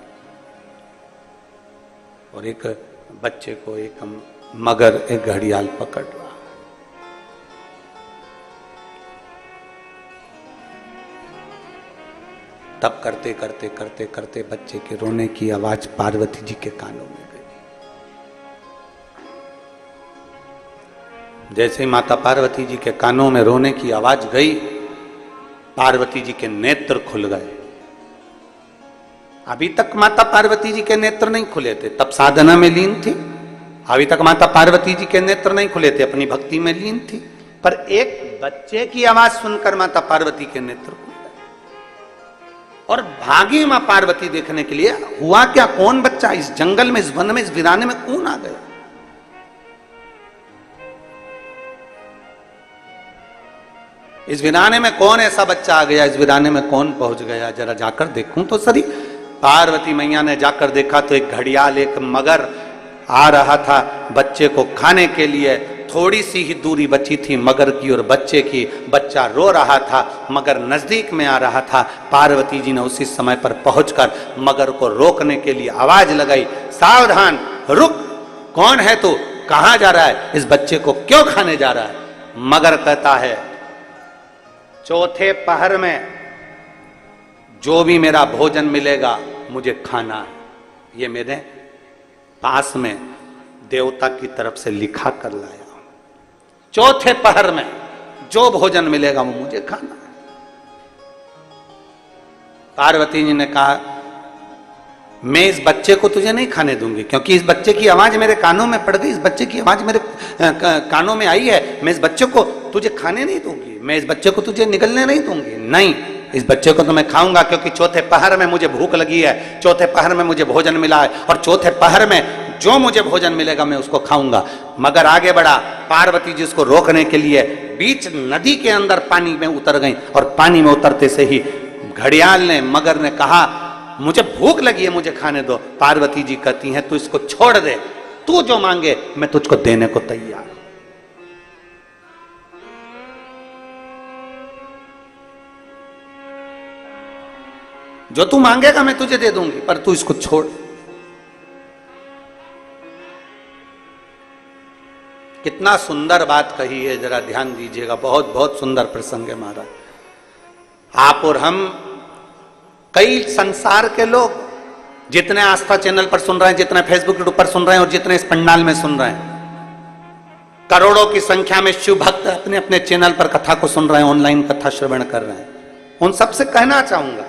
और एक बच्चे को एक मगर, एक घड़ियाल पकड़ रहा। तब करते करते करते करते बच्चे के रोने की आवाज पार्वती जी के कानों में गई। जैसे ही माता पार्वती जी के कानों में रोने की आवाज गई, पार्वती जी के नेत्र खुल गए। अभी तक माता पार्वती जी के नेत्र नहीं खुले थे, तब साधना में लीन थी। अभी तक माता पार्वती जी के नेत्र नहीं खुले थे, अपनी भक्ति में लीन थी। पर एक बच्चे की आवाज सुनकर माता पार्वती के नेत्र खुल गए और भागी मां पार्वती देखने के लिए। हुआ क्या? कौन बच्चा इस जंगल में, इस वन में, इस वीराने में कौन आ गया? इस वीराने में कौन ऐसा बच्चा आ गया? इस वीराने में कौन पहुंच गया? जरा जाकर देखूं तो सही। पार्वती मैया ने जाकर देखा तो एक घड़ियाल, एक मगर आ रहा था बच्चे को खाने के लिए। थोड़ी सी ही दूरी बची थी मगर की और बच्चे की। बच्चा रो रहा था, मगर नजदीक में आ रहा था। पार्वती जी ने उसी समय पर पहुंचकर मगर को रोकने के लिए आवाज लगाई, सावधान, रुक, कौन है तू, कहां जा रहा है, इस बच्चे को क्यों खाने जा रहा है। मगर कहता है, चौथे पहर में जो भी मेरा भोजन मिलेगा मुझे खाना है। ये मेरे पास में देवता की तरफ से लिखा कर लाया। चौथे पहर में जो भोजन मिलेगा वो मुझे खाना है। पार्वती जी ने कहा, मैं इस बच्चे को तुझे नहीं खाने दूंगी, क्योंकि इस बच्चे की आवाज मेरे कानों में पड़ गई, इस बच्चे की आवाज मेरे कानों में आई है। मैं इस बच्चे को तुझे खाने नहीं दूंगी, मैं इस बच्चे को तुझे निगलने नहीं दूंगी। नहीं, इस बच्चे को तो मैं खाऊंगा, क्योंकि चौथे पहर में मुझे भूख लगी है, चौथे पहर में मुझे भोजन मिला है, और चौथे पहर में जो मुझे भोजन मिलेगा मैं उसको खाऊंगा। मगर आगे बढ़ा। पार्वती जी उसको रोकने के लिए बीच नदी के अंदर पानी में उतर गई, और पानी में उतरते से ही घड़ियाल ने, मगर ने कहा, मुझे भूख लगी है, मुझे खाने दो। पार्वती जी कहती हैं, तू इसको छोड़ दे, तू जो मांगे मैं तुझको देने को तैयार। जो तू मांगेगा मैं तुझे दे दूंगी, पर तू इसको छोड़। कितना सुंदर बात कही है, जरा ध्यान दीजिएगा। बहुत बहुत सुंदर प्रसंग है महाराज। आप और हम, कई संसार के लोग जितने आस्था चैनल पर सुन रहे हैं, जितने फेसबुक यूट्यूब पर सुन रहे हैं, और जितने इस पंडाल में सुन रहे हैं, करोड़ों की संख्या में शिव भक्त अपने अपने चैनल पर कथा को सुन रहे हैं, ऑनलाइन कथा श्रवण कर रहे हैं। उन सबसे कहना चाहूंगा,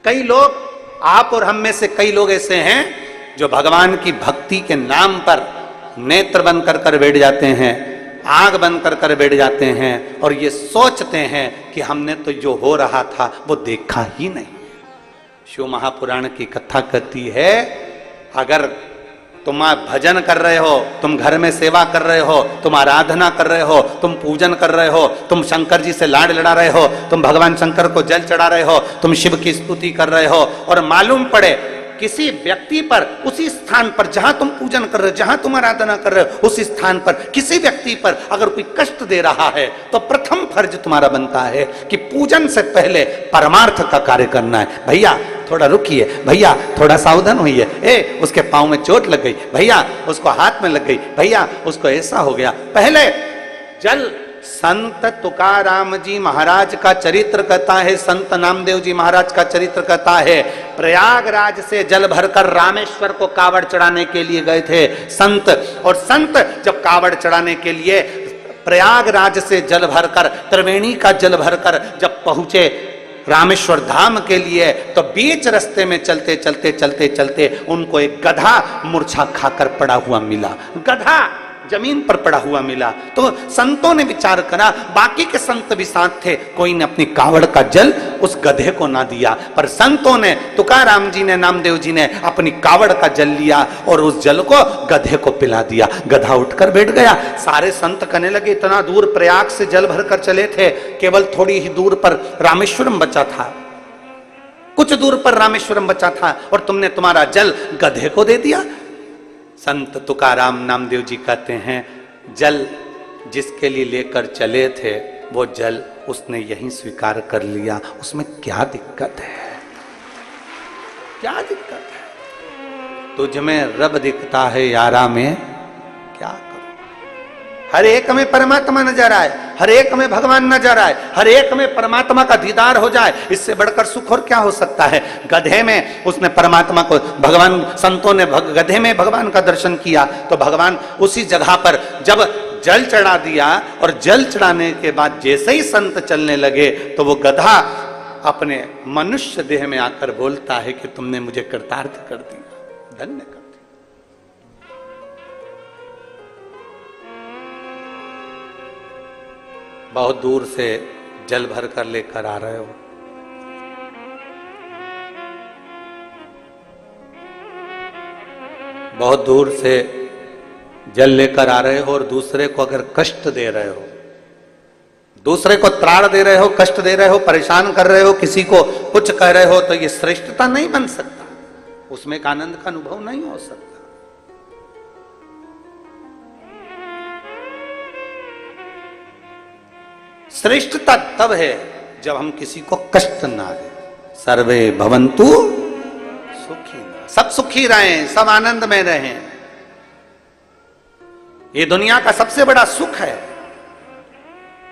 कई लोग, आप और हम में से कई लोग ऐसे हैं जो भगवान की भक्ति के नाम पर नेत्र बंद कर बैठ जाते हैं, आंख बंद कर बैठ जाते हैं, और ये सोचते हैं कि हमने तो जो हो रहा था वो देखा ही नहीं। शिव महापुराण की कथा कहती है, अगर तुम भजन कर रहे हो, तुम घर में सेवा कर रहे हो, तुम आराधना कर रहे हो, तुम पूजन कर रहे हो, तुम शंकर जी से लाड लड़ा रहे हो, तुम भगवान शंकर को जल चढ़ा रहे हो, तुम शिव की स्तुति कर रहे हो, और मालूम पड़े किसी व्यक्ति पर, उसी स्थान पर जहां तुम पूजन कर रहे हो, जहां तुम आराधना कर रहे हो, उसी स्थान पर किसी व्यक्ति पर अगर कोई कष्ट दे रहा है, तो प्रथम फर्ज तुम्हारा बनता है कि पूजन से पहले परमार्थ का कार्य करना है। भैया थोड़ा रुकिए, भैया थोड़ा सावधान होइए, उसके पांव में चोट लग गई, भैया उसको हाथ में लग गई, भैया उसको ऐसा हो गया। पहले जल, संत तुकाराम जी महाराज का चरित्र कहता है, संत नामदेव जी महाराज का चरित्र कहता है, प्रयागराज से जल भरकर रामेश्वर को कावड़ चढ़ाने के लिए गए थे संत। और संत जब कावड़ चढ़ाने के लिए प्रयागराज से जल भरकर, त्रिवेणी का जल भरकर जब पहुंचे रामेश्वर धाम के लिए, तो बीच रास्ते में चलते चलते चलते चलते उनको एक गधा मूर्छा खाकर पड़ा हुआ मिला। गधा जमीन पर पड़ा हुआ मिला। तो संतों ने विचार करा, बाकी के संत भी साथ थे, कोई ने अपनी कावड़ का जल उस गधे को ना दिया, पर संतों ने, तुकाराम जी ने, नामदेव जी ने अपनी कावड़ का जल लिया और उस जल को गधे को पिला दिया। गधा उठकर बैठ गया। सारे संत कहने लगे, इतना दूर प्रयाग से जल भरकर चले थे, केवल थोड़ी ही दूर पर रामेश्वरम बचा था, कुछ दूर पर रामेश्वरम बचा था, और तुमने तुम्हारा जल गधे को दे दिया। संत तुकाराम नामदेव जी कहते हैं, जल जिसके लिए लेकर चले थे वो जल उसने यहीं स्वीकार कर लिया, उसमें क्या दिक्कत है, क्या दिक्कत है। तुझ में रब दिखता है यारा में क्या करूं। हर एक में परमात्मा नजर आए, हर एक में भगवान नजर आए, हर एक में परमात्मा का दीदार हो जाए, इससे बढ़कर सुख और क्या हो सकता है। गधे में उसने परमात्मा को, भगवान, संतों ने गधे में भगवान का दर्शन किया, तो भगवान उसी जगह पर जब जल चढ़ा दिया, और जल चढ़ाने के बाद जैसे ही संत चलने लगे, तो वो गधा अपने मनुष्य देह में आकर बोलता है कि तुमने मुझे कृतार्थ कर दिया, धन्य कर दिया। बहुत दूर से जल भर कर लेकर आ रहे हो, बहुत दूर से जल लेकर आ रहे हो, और दूसरे को अगर कष्ट दे रहे हो, दूसरे को त्राण दे रहे हो, कष्ट दे रहे हो, परेशान कर रहे हो, किसी को कुछ कह रहे हो, तो ये श्रेष्ठता नहीं बन सकता, उसमें एक आनंद का अनुभव नहीं हो सकता। श्रेष्ठता तब है जब हम किसी को कष्ट ना दें। सर्वे भवन्तु सुखी, सब सुखी रहें, सब आनंद में रहें। ये दुनिया का सबसे बड़ा सुख है।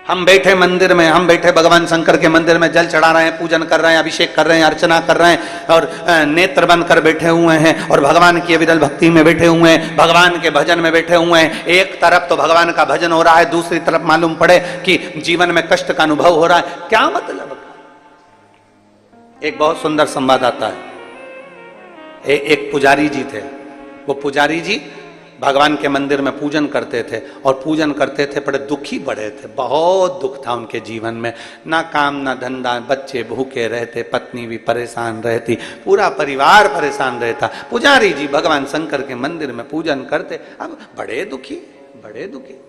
हम बैठे मंदिर में, हम बैठे भगवान शंकर के मंदिर में जल चढ़ा रहे हैं, पूजन कर रहे हैं, अभिषेक कर रहे हैं, अर्चना कर रहे हैं और नेत्र बंद कर बैठे हुए हैं और भगवान की अविरल भक्ति में बैठे हुए हैं, भगवान के भजन में बैठे हुए हैं। एक तरफ तो भगवान का भजन हो रहा है, दूसरी तरफ मालूम पड़े कि जीवन में कष्ट का अनुभव हो रहा है, क्या मतलब? एक बहुत सुंदर संवाद आता है। एक पुजारी जी थे। वो पुजारी जी भगवान के मंदिर में पूजन करते थे और पूजन करते थे, बड़े दुखी बड़े थे, बहुत दुख था उनके जीवन में, ना काम ना धंधा, बच्चे भूखे रहते, पत्नी भी परेशान रहती, पूरा परिवार परेशान रहता। पुजारी जी भगवान शंकर के मंदिर में पूजन करते, अब बड़े दुखी, बड़े दुखी।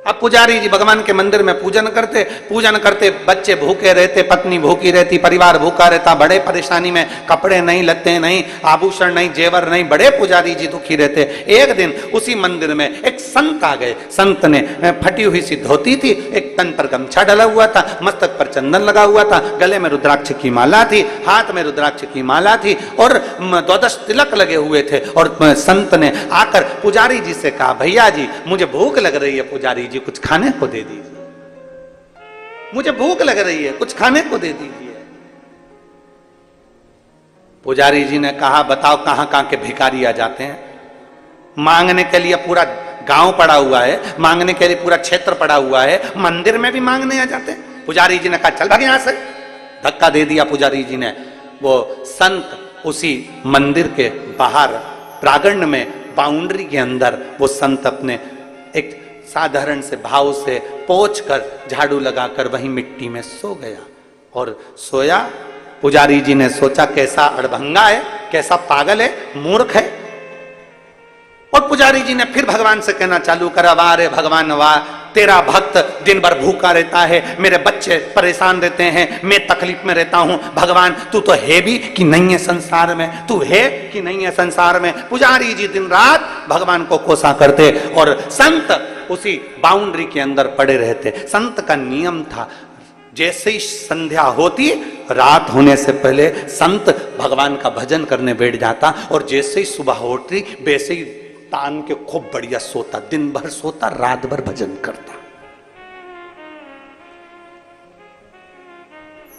अब पुजारी जी भगवान के मंदिर में पूजन करते, बच्चे भूखे रहते, पत्नी भूखी रहती, परिवार भूखा रहता, बड़े परेशानी में, कपड़े नहीं, लत्ते नहीं, आभूषण नहीं, जेवर नहीं, बड़े पुजारी जी दुखी रहते। एक दिन उसी मंदिर में एक संत आ गए। संत ने फटी हुई सी धोती थी, एक तन पर गमछा डला हुआ था, मस्तक पर चंदन लगा हुआ था, गले में रुद्राक्ष की माला थी, हाथ में रुद्राक्ष की माला थी और 12 तिलक लगे हुए थे। और संत ने आकर पुजारी जी से कहा, भैया जी मुझे भूख लग रही है, पुजारी जी कुछ खाने को दे दीजिए, मुझे भूख लग रही है, कुछ खाने को दे दीजिए। पुजारी जी ने कहा, बताओ कहां कहां के भिखारी आ जाते हैं, मांगने के लिए पूरा गांव पड़ा हुआ है, मांगने के लिए पूरा क्षेत्र पड़ा हुआ है, मंदिर में भी मांगने आ जाते हैं। पुजारी जी ने कहा, चल भाग यहां से, धक्का दे दिया पुजारी जी ने। वो संत उसी मंदिर के बाहर प्रांगण में, बाउंड्री के अंदर, वो संत अपने एक साधारण से भाव से पोंछ कर, झाड़ू लगाकर वहीं मिट्टी में सो गया। और सोया, पुजारी जी ने सोचा कैसा अड़भंगा है, कैसा पागल है, मूर्ख है। और पुजारी जी ने फिर भगवान से कहना चालू करा, वाह रे भगवान वाह, तेरा भक्त दिन भर भूखा रहता है, मेरे बच्चे परेशान रहते हैं, मैं तकलीफ में रहता हूं, भगवान तू तो है भी कि नहीं है संसार में, तू है कि नहीं है संसार में। पुजारी जी दिन रात भगवान को कोसा करते और संत उसी बाउंड्री के अंदर पड़े रहते। संत का नियम था, जैसे ही संध्या होती, रात होने से पहले संत भगवान का भजन करने बैठ जाता और जैसे ही सुबह होती वैसे ही तान के खूब बढ़िया सोता, दिन भर सोता, रात भर भजन करता।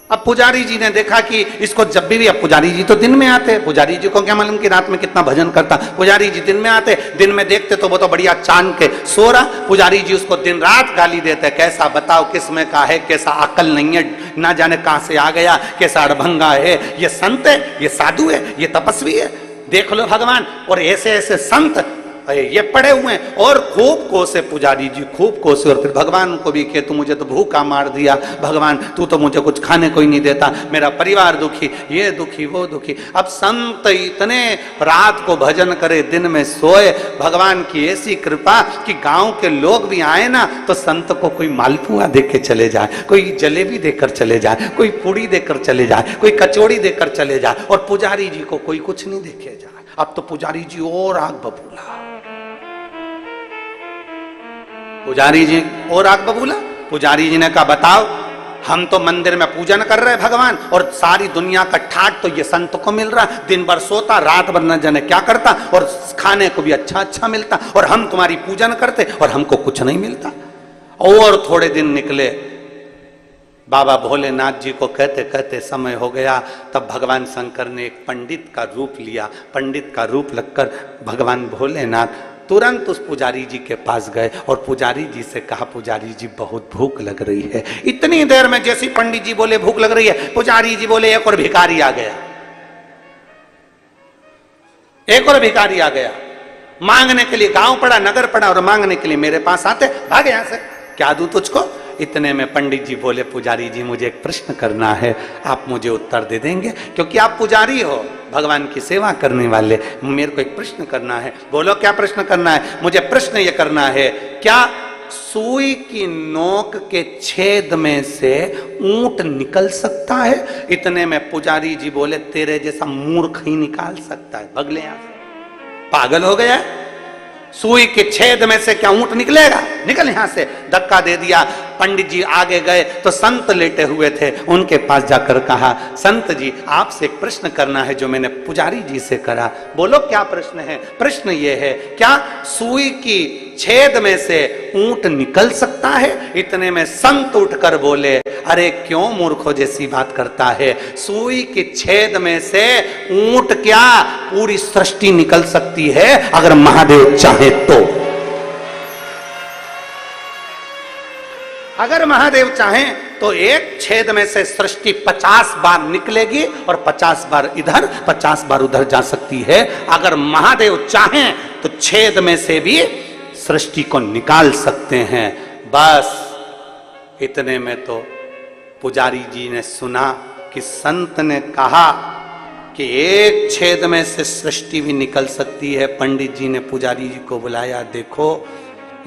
अब पुजारी जी ने देखा कि इसको जब भी, अब पुजारी जी तो दिन में आते, पुजारी जी को क्या मालूम कि रात में कितना भजन करता। पुजारी जी दिन में आते, दिन में देखते तो वो तो बढ़िया चांद के सो रहा। पुजारी जी उसको दिन रात गाली देते, कैसा बताओ किस में का है, कैसा अकल नहीं है, ना जाने कहां से आ गया, कैसा अड़भंगा है, ये संत है, ये साधु है, ये तपस्वी है, देख लो भगवान। और ऐसे ऐसे संत ये पड़े हुए हैं। और खूब कोसे पुजारी जी, खूब कोसे, और फिर भगवान को भी कि तू मुझे तो भूखा मार दिया, भगवान तू तो मुझे कुछ खाने को ही नहीं देता, मेरा परिवार दुखी, ये दुखी वो दुखी। अब संत इतने रात को भजन करे, दिन में सोए, भगवान की ऐसी कृपा कि गांव के लोग भी आए ना तो संत को कोई मालपुआ देकर चले जाए, कोई जलेबी देकर चले जाए, कोई पूड़ी देकर चले जाए, कोई कचौड़ी देकर चले जाए, और पुजारी जी को कोई कुछ नहीं देखे जाए। अब तो पुजारी जी और आग बबूला, पुजारी जी और आग बबूला। पुजारी जी ने कहा, बताओ हम तो मंदिर में पूजन कर रहे भगवान, और सारी दुनिया का ठाट तो ये संत को मिल रहा, दिन भर सोता, रात भर न जाने क्या करता, और खाने को भी अच्छा अच्छा मिलता, और हम तुम्हारी पूजन करते और हमको कुछ नहीं मिलता। और थोड़े दिन निकले, बाबा भोलेनाथ जी को कहते कहते समय हो गया, तब भगवान शंकर ने एक पंडित का रूप लिया। पंडित का रूप लगकर भगवान भोलेनाथ तुरंत उस पुजारी जी के पास गए और पुजारी जी से कहा, पुजारी जी बहुत भूख लग रही है। इतनी देर में जैसे पंडित जी बोले भूख लग रही है, पुजारी जी बोले एक और भिखारी आ गया, एक और भिखारी आ गया मांगने के लिए। गांव पड़ा, नगर पड़ा, और मांगने के लिए मेरे पास आते, भाग यहां से, क्या दूं तुझको। इतने में पंडित जी बोले, पुजारी जी मुझे एक प्रश्न करना है, आप मुझे उत्तर दे देंगे, क्योंकि आप पुजारी हो, भगवान की सेवा करने वाले, मेरे को एक प्रश्न करना है। बोलो क्या प्रश्न करना है। मुझे प्रश्न ये करना है, क्या सुई की नोक के छेद में से ऊंट निकल सकता है। इतने में पुजारी जी बोले, तेरे जैसा मूर्ख ही निकाल सकता है, भगले यहां से, पागल हो गया है। सुई के छेद में से क्या ऊंट निकलेगा? निकल यहां से। धक्का दे दिया। पंडित जी आगे गए तो संत लेटे हुए थे, उनके पास जाकर कहा, संत जी आपसे एक प्रश्न करना है जो मैंने पुजारी जी से करा। बोलो क्या प्रश्न है? प्रश्न ये है, क्या सुई की छेद में से ऊंट निकल सकता है? इतने में संत उठकर बोले, अरे क्यों मूर्खों जैसी बात करता है, सुई के छेद में से ऊंट क्या पूरी सृष्टि निकल सकती है अगर महादेव चाहे तो। अगर महादेव चाहें तो एक छेद में से सृष्टि 50 बार निकलेगी और 50 बार इधर 50 बार उधर जा सकती है। अगर महादेव चाहें तो छेद में से भी सृष्टि को निकाल सकते हैं। बस इतने में तो पुजारी जी ने सुना कि संत ने कहा कि एक छेद में से सृष्टि भी निकल सकती है। पंडित जी ने पुजारी जी को बुलाया, देखो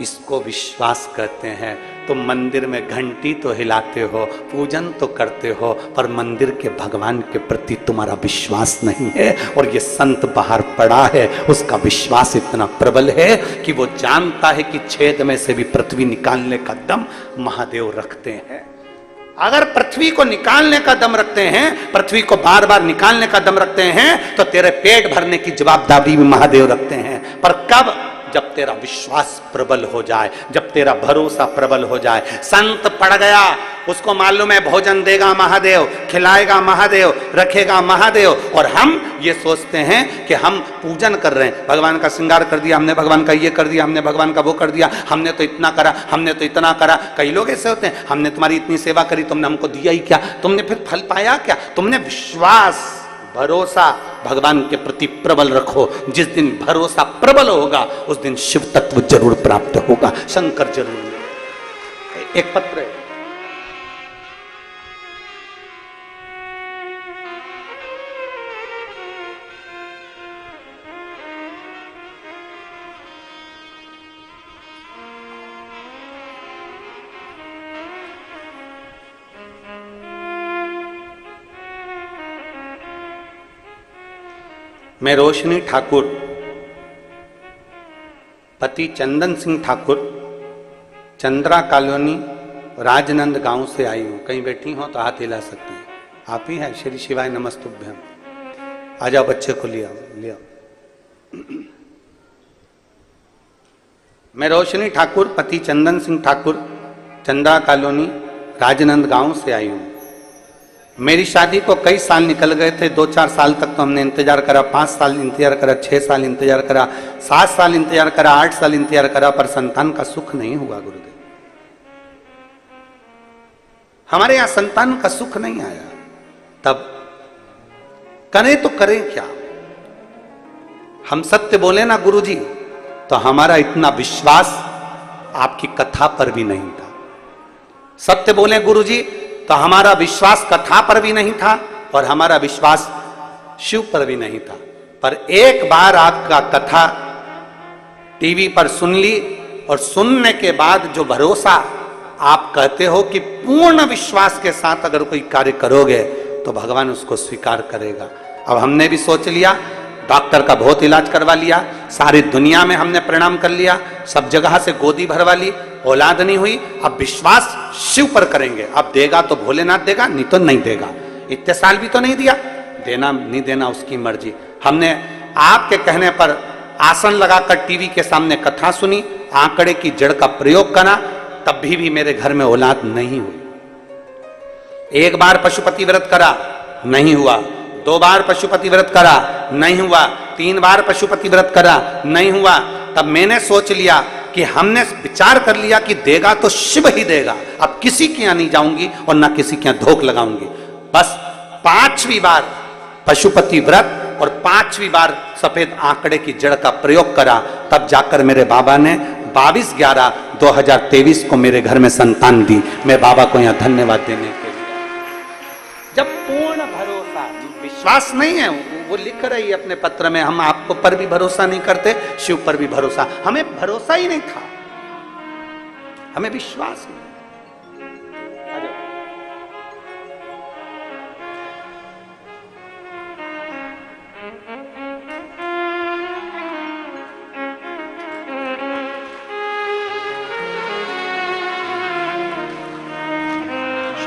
इसको विश्वास कहते हैं। तुम मंदिर में घंटी तो हिलाते हो, पूजन तो करते हो, पर मंदिर के भगवान के प्रति तुम्हारा विश्वास नहीं है। और ये संत बाहर पड़ा है, उसका विश्वास इतना प्रबल है कि वो जानता है कि छेद में से भी पृथ्वी निकालने का दम महादेव रखते हैं। अगर पृथ्वी को निकालने का दम रखते हैं, पृथ्वी को बार बार निकालने का दम रखते हैं, तो तेरे पेट भरने की जवाबदारी भी महादेव रखते हैं। पर कब? जब तेरा विश्वास प्रबल हो जाए, जब तेरा भरोसा प्रबल हो जाए। संत पड़ गया, उसको मालूम है भोजन देगा महादेव, खिलाएगा महादेव, रखेगा महादेव। और हम ये सोचते हैं कि हम पूजन कर रहे हैं, भगवान का श्रृंगार कर दिया हमने, भगवान का ये कर दिया हमने, भगवान का वो कर दिया हमने, तो इतना करा हमने, तो इतना करा। कई लोग ऐसे होते हैं, हमने तुम्हारी इतनी सेवा करी, तुमने हमको दिया ही क्या? तुमने फिर फल पाया क्या? तुमने विश्वास भरोसा भगवान के प्रति प्रबल रखो। जिस दिन भरोसा प्रबल होगा उस दिन शिव तत्व जरूर प्राप्त होगा, शंकर जरूर मिलेगा। एक पत्र है, मैं रोशनी ठाकुर, पति चंदन सिंह ठाकुर, चंद्रा कॉलोनी, राजनंद गांव से आई हूं। कहीं बैठी हो तो हाथ हिला सकती है। आप ही है? श्री शिवाय नमस्तुभ्यम। आ जाओ, बच्चे को लिया लिया। मैं रोशनी ठाकुर, पति चंदन सिंह ठाकुर, चंद्रा कॉलोनी, राजनंद गांव से आई हूं। मेरी शादी को कई साल निकल गए थे। 2-4 साल तक तो हमने इंतजार करा, 5 साल इंतजार करा, 6 साल इंतजार करा, 7 साल इंतजार करा, 8 साल इंतजार करा, पर संतान का सुख नहीं हुआ। गुरुदेव, हमारे यहां संतान का सुख नहीं आया। तब करें तो करें क्या? हम सत्य बोले ना गुरुजी, तो हमारा इतना विश्वास आपकी कथा पर भी नहीं था। सत्य बोले गुरुजी तो हमारा विश्वास कथा पर भी नहीं था और हमारा विश्वास शिव पर भी नहीं था। पर एक बार आपका कथा टीवी पर सुन ली और सुनने के बाद जो भरोसा आप कहते हो कि पूर्ण विश्वास के साथ अगर कोई कार्य करोगे तो भगवान उसको स्वीकार करेगा। अब हमने भी सोच लिया, डॉक्टर का बहुत इलाज करवा लिया, सारी दुनिया में हमने प्रणाम कर लिया, सब जगह से गोदी भरवा ली, औलाद नहीं हुई। अब विश्वास शिव पर करेंगे। अब देगा तो भोलेनाथ देगा, नहीं तो नहीं देगा। इतने साल भी तो नहीं दिया, देना नहीं देना उसकी मर्जी। हमने आपके कहने पर आसन लगाकर टीवी के सामने कथा सुनी, आंकड़े की जड़ का प्रयोग करा, तब भी मेरे घर में औलाद नहीं हुई। एक बार पशुपति व्रत करा, नहीं हुआ। 2 बार पशुपति व्रत करा, नहीं हुआ। 3 बार पशुपति व्रत करा, नहीं हुआ। तब मैंने सोच लिया कि हमने विचार कर लिया कि देगा तो शिव ही देगा। अब किसी के यहां नहीं जाऊंगी और ना किसी के यहां धोख लगाऊंगी। बस 5वीं बार पशुपति व्रत और 5वीं बार सफेद आंकड़े की जड़ का प्रयोग करा, तब जाकर मेरे बाबा ने 22/11/2023 को मेरे घर में संतान दी। मैं बाबा को यहां धन्यवाद देने के लिए। जब पूर्ण भरोसा, विश्वास नहीं है, वो लिख रही है अपने पत्र में, हम आपको पर भी भरोसा नहीं करते, शिव पर भी भरोसा। हमें भरोसा ही नहीं था, हमें विश्वास नहीं।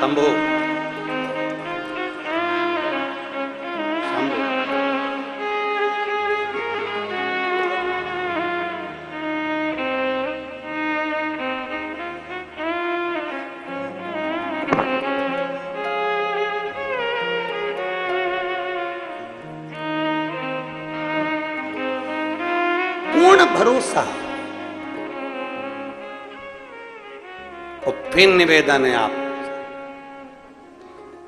शंभु शंभु। पूर्ण भरोसा। और फिर निवेदन है आप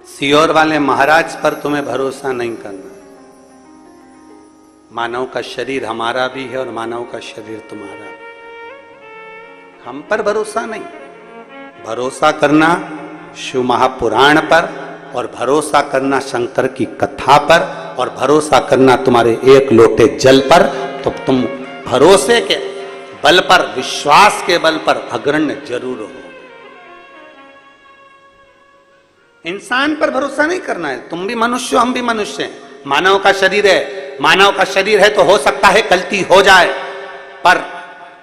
सियोर वाले महाराज पर तुम्हें भरोसा नहीं करना। मानव का शरीर हमारा भी है और मानव का शरीर तुम्हारा भी। हम पर भरोसा नहीं, भरोसा करना शिव महापुराण पर, और भरोसा करना शंकर की कथा पर, और भरोसा करना तुम्हारे एक लोटे जल पर। तो तुम भरोसे के बल पर, विश्वास के बल पर अग्रण्य जरूर हो। इंसान पर भरोसा नहीं करना है। तुम भी मनुष्य हो, हम भी मनुष्य हैं। मानव का शरीर है, मानव का शरीर है तो हो सकता है गलती हो जाए, पर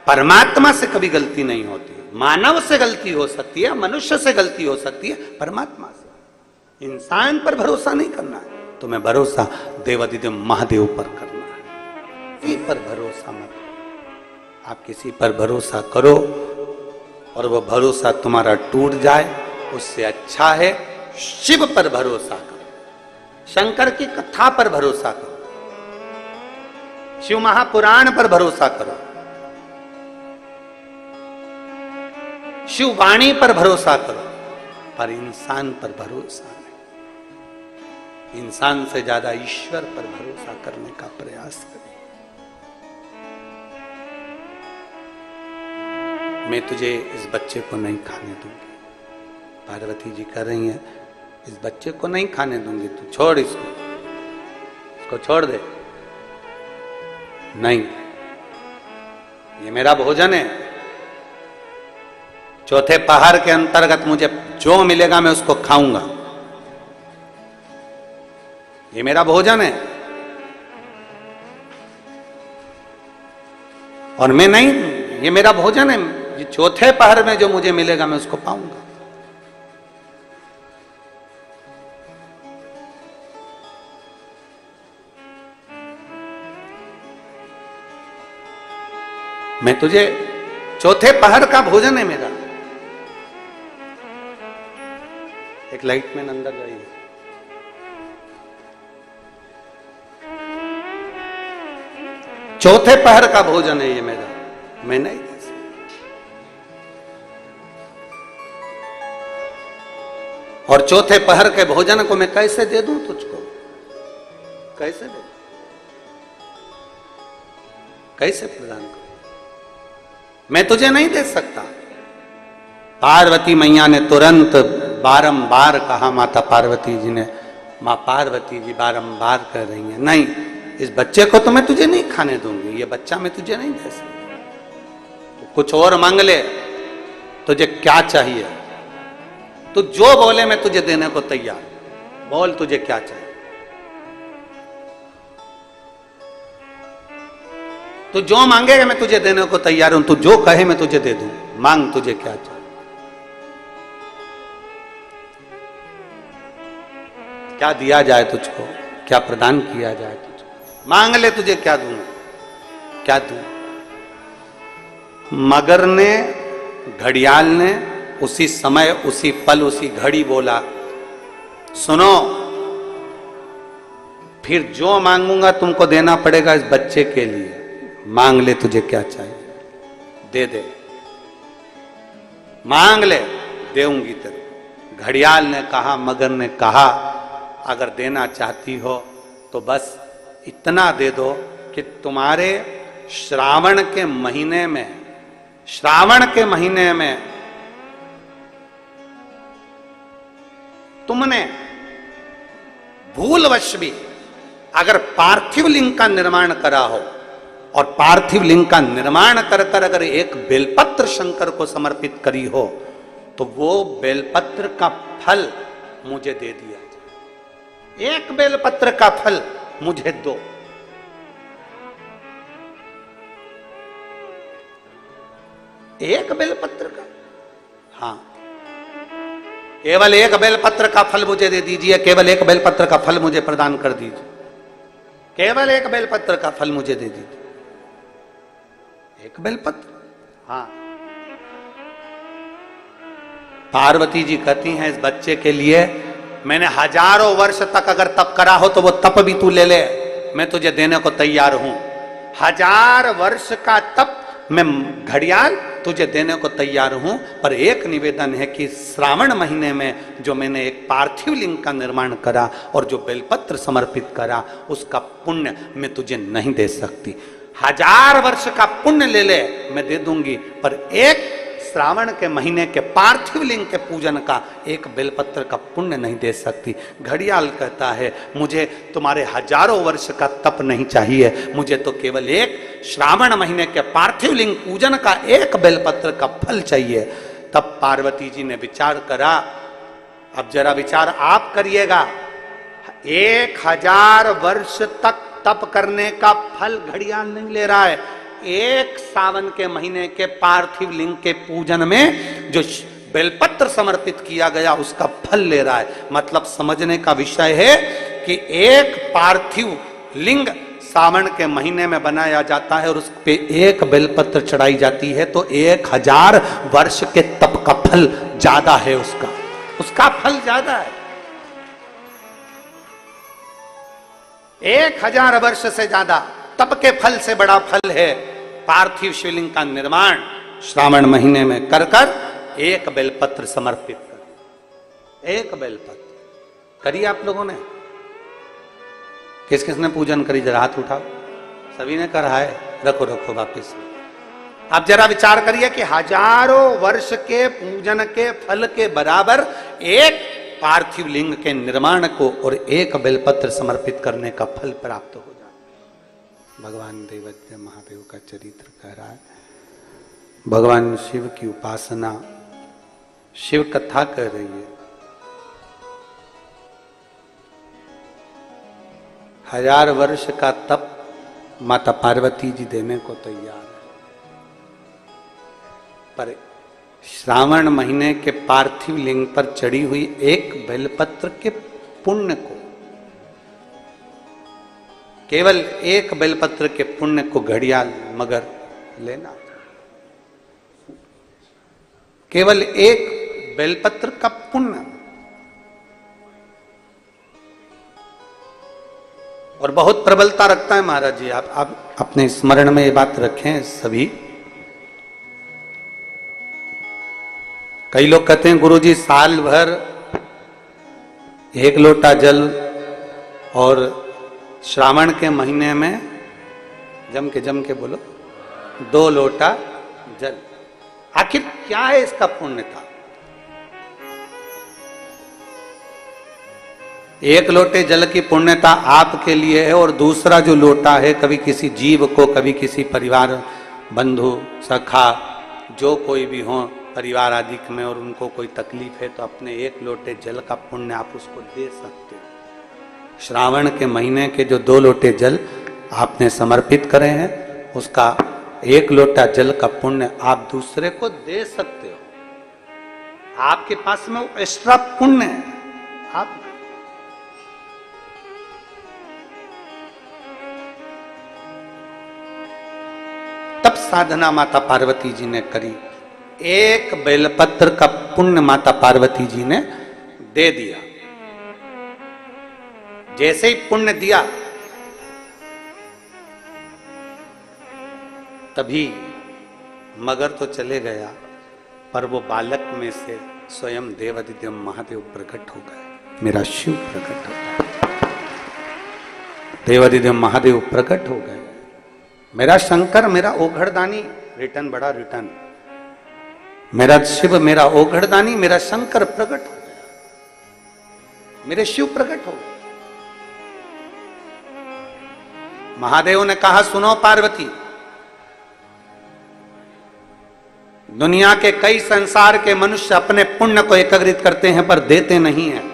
परमात्मा से कभी गलती नहीं होती। मानव से गलती हो सकती है, मनुष्य से गलती हो सकती है, परमात्मा से। इंसान पर भरोसा नहीं करना है, तुम्हें भरोसा देवादिदेव महादेव पर करना है। किसी पर भरोसा मत करो। आप किसी पर भरोसा करो और वह भरोसा तुम्हारा टूट जाए, उससे अच्छा है शिव पर भरोसा करो, शंकर की कथा पर भरोसा करो, शिव महापुराण पर भरोसा करो, शिव वाणी पर भरोसा करो, पर इंसान पर भरोसा नहीं। इंसान से ज्यादा ईश्वर पर भरोसा करने का प्रयास करें। मैं तुझे इस बच्चे को नहीं खाने दूंगी, पार्वती जी कह रही हैं, इस बच्चे को नहीं खाने दूंगी, तू छोड़ इसको छोड़ दे। नहीं, ये मेरा भोजन है। चौथे पहाड़ के अंतर्गत मुझे जो मिलेगा मैं उसको खाऊंगा। ये मेरा भोजन है और मैं नहीं, ये मेरा भोजन है। ये चौथे पहर में जो मुझे मिलेगा मैं उसको पाऊंगा। मैं तुझे, चौथे पहर का भोजन है मेरा। एक लाइट में अंदर जाइए। चौथे पहर का भोजन है ये मेरा, मैं नहीं दे सकता। और चौथे पहर के भोजन को मैं कैसे दे दूं तुझको? कैसे दे, कैसे प्रदान करूं? मैं तुझे नहीं दे सकता। पार्वती मैया ने तुरंत बारंबार कहा, माता पार्वती जी ने, मां पार्वती जी बारंबार कह रही हैं, नहीं, इस बच्चे को तो मैं तुझे नहीं खाने दूंगी, ये बच्चा मैं तुझे नहीं दे सकती। तो कुछ और मांग ले, तुझे क्या चाहिए? तू जो बोले मैं तुझे देने को तैयार। बोल तुझे क्या चाहिए? तू जो मांगेगा मैं तुझे देने को तैयार हूं। तू जो कहे मैं तुझे दे दूं। मांग, तुझे क्या चाहिए? क्या दिया जाए तुझको? क्या प्रदान किया जाए तुझको? मांग ले, तुझे क्या दूं? क्या दूं? मगर ने, घड़ियाल ने उसी समय, उसी पल, उसी घड़ी बोला, सुनो, फिर जो मांगूंगा तुमको देना पड़ेगा इस बच्चे के लिए। मांग ले, तुझे क्या चाहिए? दे दे, मांग ले, देऊंगी तेरे। घड़ियाल ने कहा, मगर ने कहा, अगर देना चाहती हो तो बस इतना दे दो कि तुम्हारे श्रावण के महीने में, श्रावण के महीने में तुमने भूलवश भी अगर पार्थिव लिंग का निर्माण करा हो, और पार्थिव लिंग का निर्माण कर कर अगर एक बेलपत्र शंकर को समर्पित करी हो, तो वो बेलपत्र का फल मुझे दे दिया जाए। एक बेलपत्र का फल मुझे दो। एक बेलपत्र का, हाँ, केवल एक बेलपत्र का फल मुझे दे दीजिए, केवल एक बेलपत्र का फल मुझे प्रदान कर दीजिए, केवल एक बेलपत्र का फल मुझे दे दीजिए। एक बेलपत्र? हाँ। पार्वती जी कहती हैं इस बच्चे के लिए मैंने हजारों वर्ष तक अगर तप करा हो तो वो तप भी तू ले ले, मैं तुझे देने को तैयार हूं। 1000 वर्ष का तप मैं घड़ियाल तुझे देने को तैयार हूं, पर एक निवेदन है कि श्रावण महीने में जो मैंने एक पार्थिव लिंग का निर्माण करा और जो बेलपत्र समर्पित करा उसका पुण्य मैं तुझे नहीं दे सकती। 1000 वर्ष का पुण्य ले ले मैं दे दूंगी, पर एक श्रावण के महीने के पार्थिव लिंग के पूजन का एक बेलपत्र का पुण्य नहीं दे सकती। घड़ियाल कहता है मुझे तुम्हारे हजारों वर्ष का तप नहीं चाहिए, मुझे तो केवल एक श्रावण महीने के पार्थिव लिंग पूजन का एक बेलपत्र का फल चाहिए। तब पार्वती जी ने विचार करा, अब जरा विचार आप करिएगा, 1000 वर्ष तक तप करने का फल घड़ियाल नहीं ले रहा है, एक सावन के महीने के पार्थिव लिंग के पूजन में जो बेलपत्र समर्पित किया गया उसका फल ले रहा है। मतलब समझने का विषय है कि एक पार्थिव लिंग सावन के महीने में बनाया जाता है और उस पे एक बेलपत्र चढ़ाई जाती है, तो 1000 वर्ष के तप का फल ज्यादा है, उसका फल ज्यादा है। 1000 वर्ष से ज्यादा तप के फल से बड़ा फल है पार्थिव शिवलिंग का निर्माण श्रावण महीने में कर कर एक बेलपत्र समर्पित कर। एक बेलपत्र करिए आप लोगों ने, किस किसने पूजन करी जरा हाथ उठाओ। सभी ने करा है, रखो वापिस। अब जरा विचार करिए कि हजारों वर्ष के पूजन के फल के बराबर एक पार्थिव लिंग के निर्माण को और एक बेलपत्र समर्पित करने का फल प्राप्त हो जाए। भगवान देवज्ञ महादेव का चरित्र कह रहा है, भगवान शिव की उपासना, शिव कथा कह रही है। 1000 वर्ष का तप माता पार्वती जी देने को तैयार है, पर श्रावण महीने के पार्थिव लिंग पर चढ़ी हुई एक बेलपत्र के पुण्य को, केवल एक बेलपत्र के पुण्य को घड़ियाल मगर लेना, केवल एक बेलपत्र का पुण्य। और बहुत प्रबलता रखता है महाराज जी, आप अपने स्मरण में ये बात रखें सभी। कई लोग कहते हैं गुरुजी साल भर 1 लोटा जल और श्रावण के महीने में जम के बोलो 2 लोटा जल, आखिर क्या है इसका पुण्यता? 1 लोटे जल की पुण्यता आपके लिए है और दूसरा जो लोटा है, कभी किसी जीव को, कभी किसी परिवार बंधु सखा जो कोई भी हो परिवार आदि में और उनको कोई तकलीफ है तो अपने 1 लोटे जल का पुण्य आप उसको दे सकते हो। श्रावण के महीने के जो 2 लोटे जल आपने समर्पित करे हैं उसका 1 लोटा जल का पुण्य आप दूसरे को दे सकते हो। आपके पास में वो एक्स्ट्रा पुण्य है। आप तब साधना माता पार्वती जी ने करी, एक बेलपत्र का पुण्य माता पार्वती जी ने दे दिया। जैसे ही पुण्य दिया तभी मगर तो चले गया, पर वो बालक में से स्वयं देवादिदेव महादेव प्रकट हो गए, मेरा शिव प्रकट हो गया, देवादिदेव महादेव प्रकट हो गए, मेरा शंकर, मेरा ओघड़दानी, रिटर्न बड़ा रिटर्न, मेरा शिव, मेरा ओघड़दानी, मेरा शंकर प्रकट हो गया, मेरे शिव प्रकट हो गए। महादेव ने कहा सुनो पार्वती, दुनिया के कई संसार के मनुष्य अपने पुण्य को एकत्रित करते हैं पर देते नहीं हैं।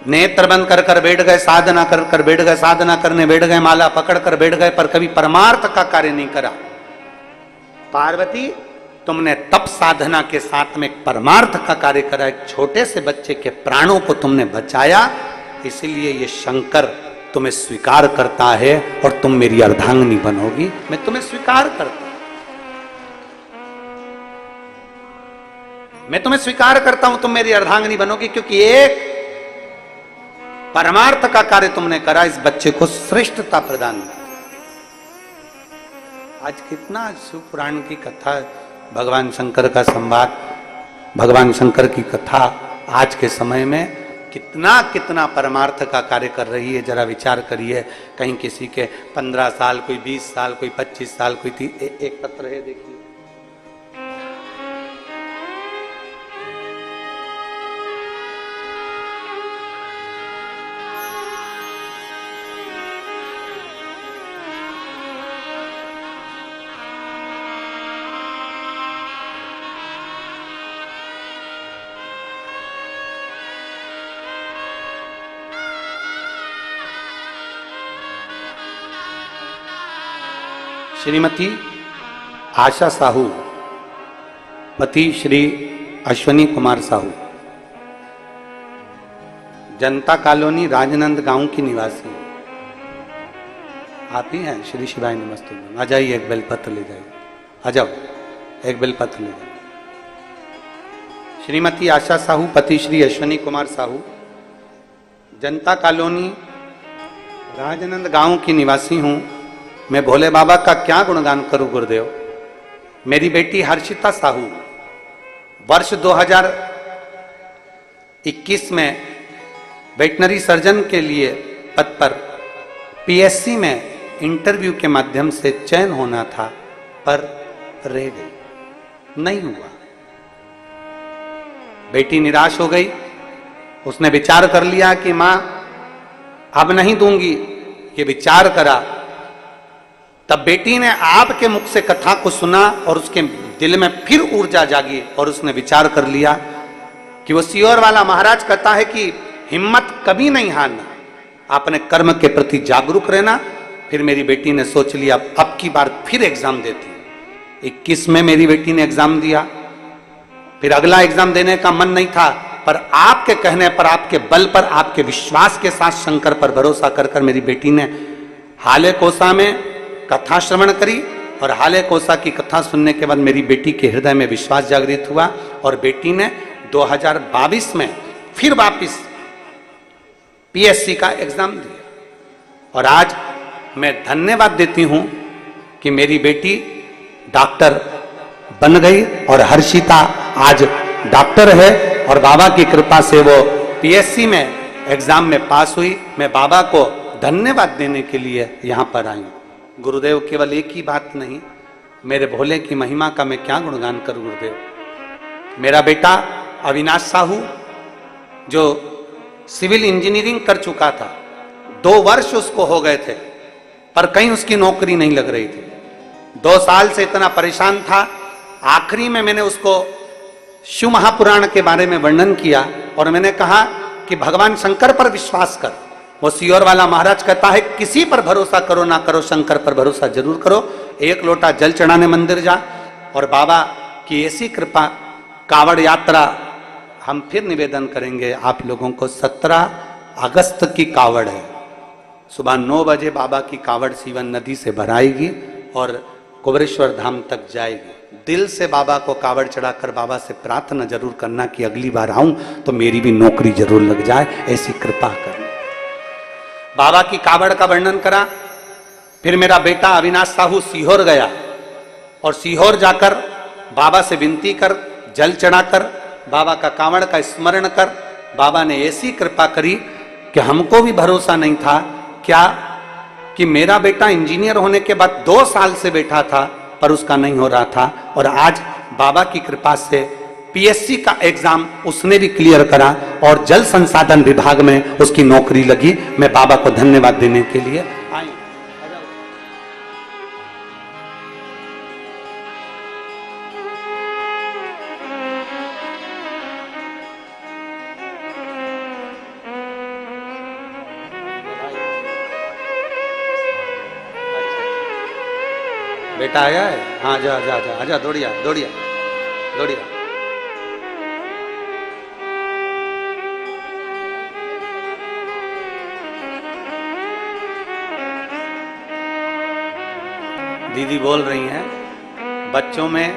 नेत्र बंद कर कर बैठ गए, साधना कर कर बैठ गए, साधना करने बैठ गए, माला पकड़ कर बैठ गए, पर कभी परमार्थ का कार्य नहीं करा। पार्वती तुमने तप साधना के साथ में एक परमार्थ का कार्य करा, एक छोटे से बच्चे के प्राणों को तुमने बचाया, इसलिए ये शंकर तुम्हें स्वीकार करता है और तुम मेरी अर्धांगिनी बनोगी। मैं तुम्हें स्वीकार करता हूं, मैं तुम्हें स्वीकार करता हूं, तुम मेरी अर्धांगिनी बनोगी, क्योंकि एक परमार्थ का कार्य तुमने करा, इस बच्चे को श्रेष्ठता प्रदान की। आज कितना शिव पुराण की कथा, भगवान शंकर का संवाद, भगवान शंकर की कथा आज के समय में कितना कितना परमार्थ का कार्य कर रही है। जरा विचार करिए, कहीं किसी के 15 साल, कोई 20 साल, कोई 25 साल, कोई एक पत्र है, देखिए श्रीमती आशा साहू, पति श्री अश्वनी कुमार साहू, जनता कॉलोनी राजनंद गांव की निवासी। आप ही हैं? श्री शिवाय नमस्ते। आ जाइए, एक बेलपत्र ले जाइए, आ जाओ, एक बेलपत्र ले जाइए। श्रीमती आशा साहू, पति श्री अश्वनी कुमार साहू, जनता कॉलोनी राजनंद गांव की निवासी हूं। मैं भोले बाबा का क्या गुणगान करूं गुरुदेव। मेरी बेटी हर्षिता साहू वर्ष 2021 में वेटनरी सर्जन के लिए पद पर पीएससी में इंटरव्यू के माध्यम से चयन होना था, पर रह गई, नहीं हुआ। बेटी निराश हो गई। उसने विचार कर लिया कि मां अब नहीं दूंगी, ये विचार करा। तब बेटी ने आपके मुख से कथा को सुना और उसके दिल में फिर ऊर्जा जागी और उसने विचार कर लिया कि वो सीहोर वाला महाराज कहता है कि हिम्मत कभी नहीं हारना, अपने कर्म के प्रति जागरूक रहना। फिर मेरी बेटी ने सोच लिया अब की बार फिर एग्जाम देती। 21 में मेरी बेटी ने एग्जाम दिया। फिर अगला एग्जाम देने का मन नहीं था, पर आपके कहने पर, आपके बल पर, आपके विश्वास के साथ शंकर पर भरोसा कर कर मेरी बेटी ने हाले कोसा में कथा श्रवण करी। और हाले कोसा की कथा सुनने के बाद मेरी बेटी के हृदय में विश्वास जागृत हुआ और बेटी ने 2022 में फिर वापिस पीएससी का एग्जाम दिया। और आज मैं धन्यवाद देती हूं कि मेरी बेटी डॉक्टर बन गई और हर्षिता आज डॉक्टर है और बाबा की कृपा से वो पीएससी में एग्जाम में पास हुई। मैं बाबा को धन्यवाद देने के लिए यहां पर आई हूं। गुरुदेव, केवल एक ही बात नहीं, मेरे भोले की महिमा का मैं क्या गुणगान करूं गुरुदेव। मेरा बेटा अविनाश साहू जो सिविल इंजीनियरिंग कर चुका था, 2 वर्ष उसको हो गए थे, पर कहीं उसकी नौकरी नहीं लग रही थी। 2 साल से इतना परेशान था। आखिरी में मैंने उसको शिव महापुराण के बारे में वर्णन किया और मैंने कहा कि भगवान शंकर पर विश्वास कर। वो सीहोर वाला महाराज कहता है किसी पर भरोसा करो ना करो, शंकर पर भरोसा जरूर करो। 1 लोटा जल चढ़ाने मंदिर जा। और बाबा की ऐसी कृपा, कावड़ यात्रा हम फिर निवेदन करेंगे आप लोगों को। 17 अगस्त की कावड़ है, सुबह 9 बजे बाबा की कावड़ सीवन नदी से भराएगी और कुबरेश्वर धाम तक जाएगी। दिल से बाबा को कावड़ चढ़ाकर बाबा से प्रार्थना जरूर करना कि अगली बार आऊं तो मेरी भी नौकरी जरूर लग जाए, ऐसी कृपा करना। बाबा की कावड़ का वर्णन करा। फिर मेरा बेटा अविनाश साहू सीहोर गया और सीहोर जाकर बाबा से विनती कर, जल चढ़ाकर बाबा का कावड़ का स्मरण कर, बाबा ने ऐसी कृपा करी कि हमको भी भरोसा नहीं था क्या कि मेरा बेटा इंजीनियर होने के बाद 2 साल से बैठा था पर उसका नहीं हो रहा था। और आज बाबा की कृपा से पीएससी का एग्जाम उसने भी क्लियर करा और जल संसाधन विभाग में उसकी नौकरी लगी। मैं बाबा को धन्यवाद देने के लिए आई। बेटा आया है? हाँ, जा जा जा, आजा, दौड़िया दौड़िया। दौड़िए। दीदी बोल रही हैं, बच्चों में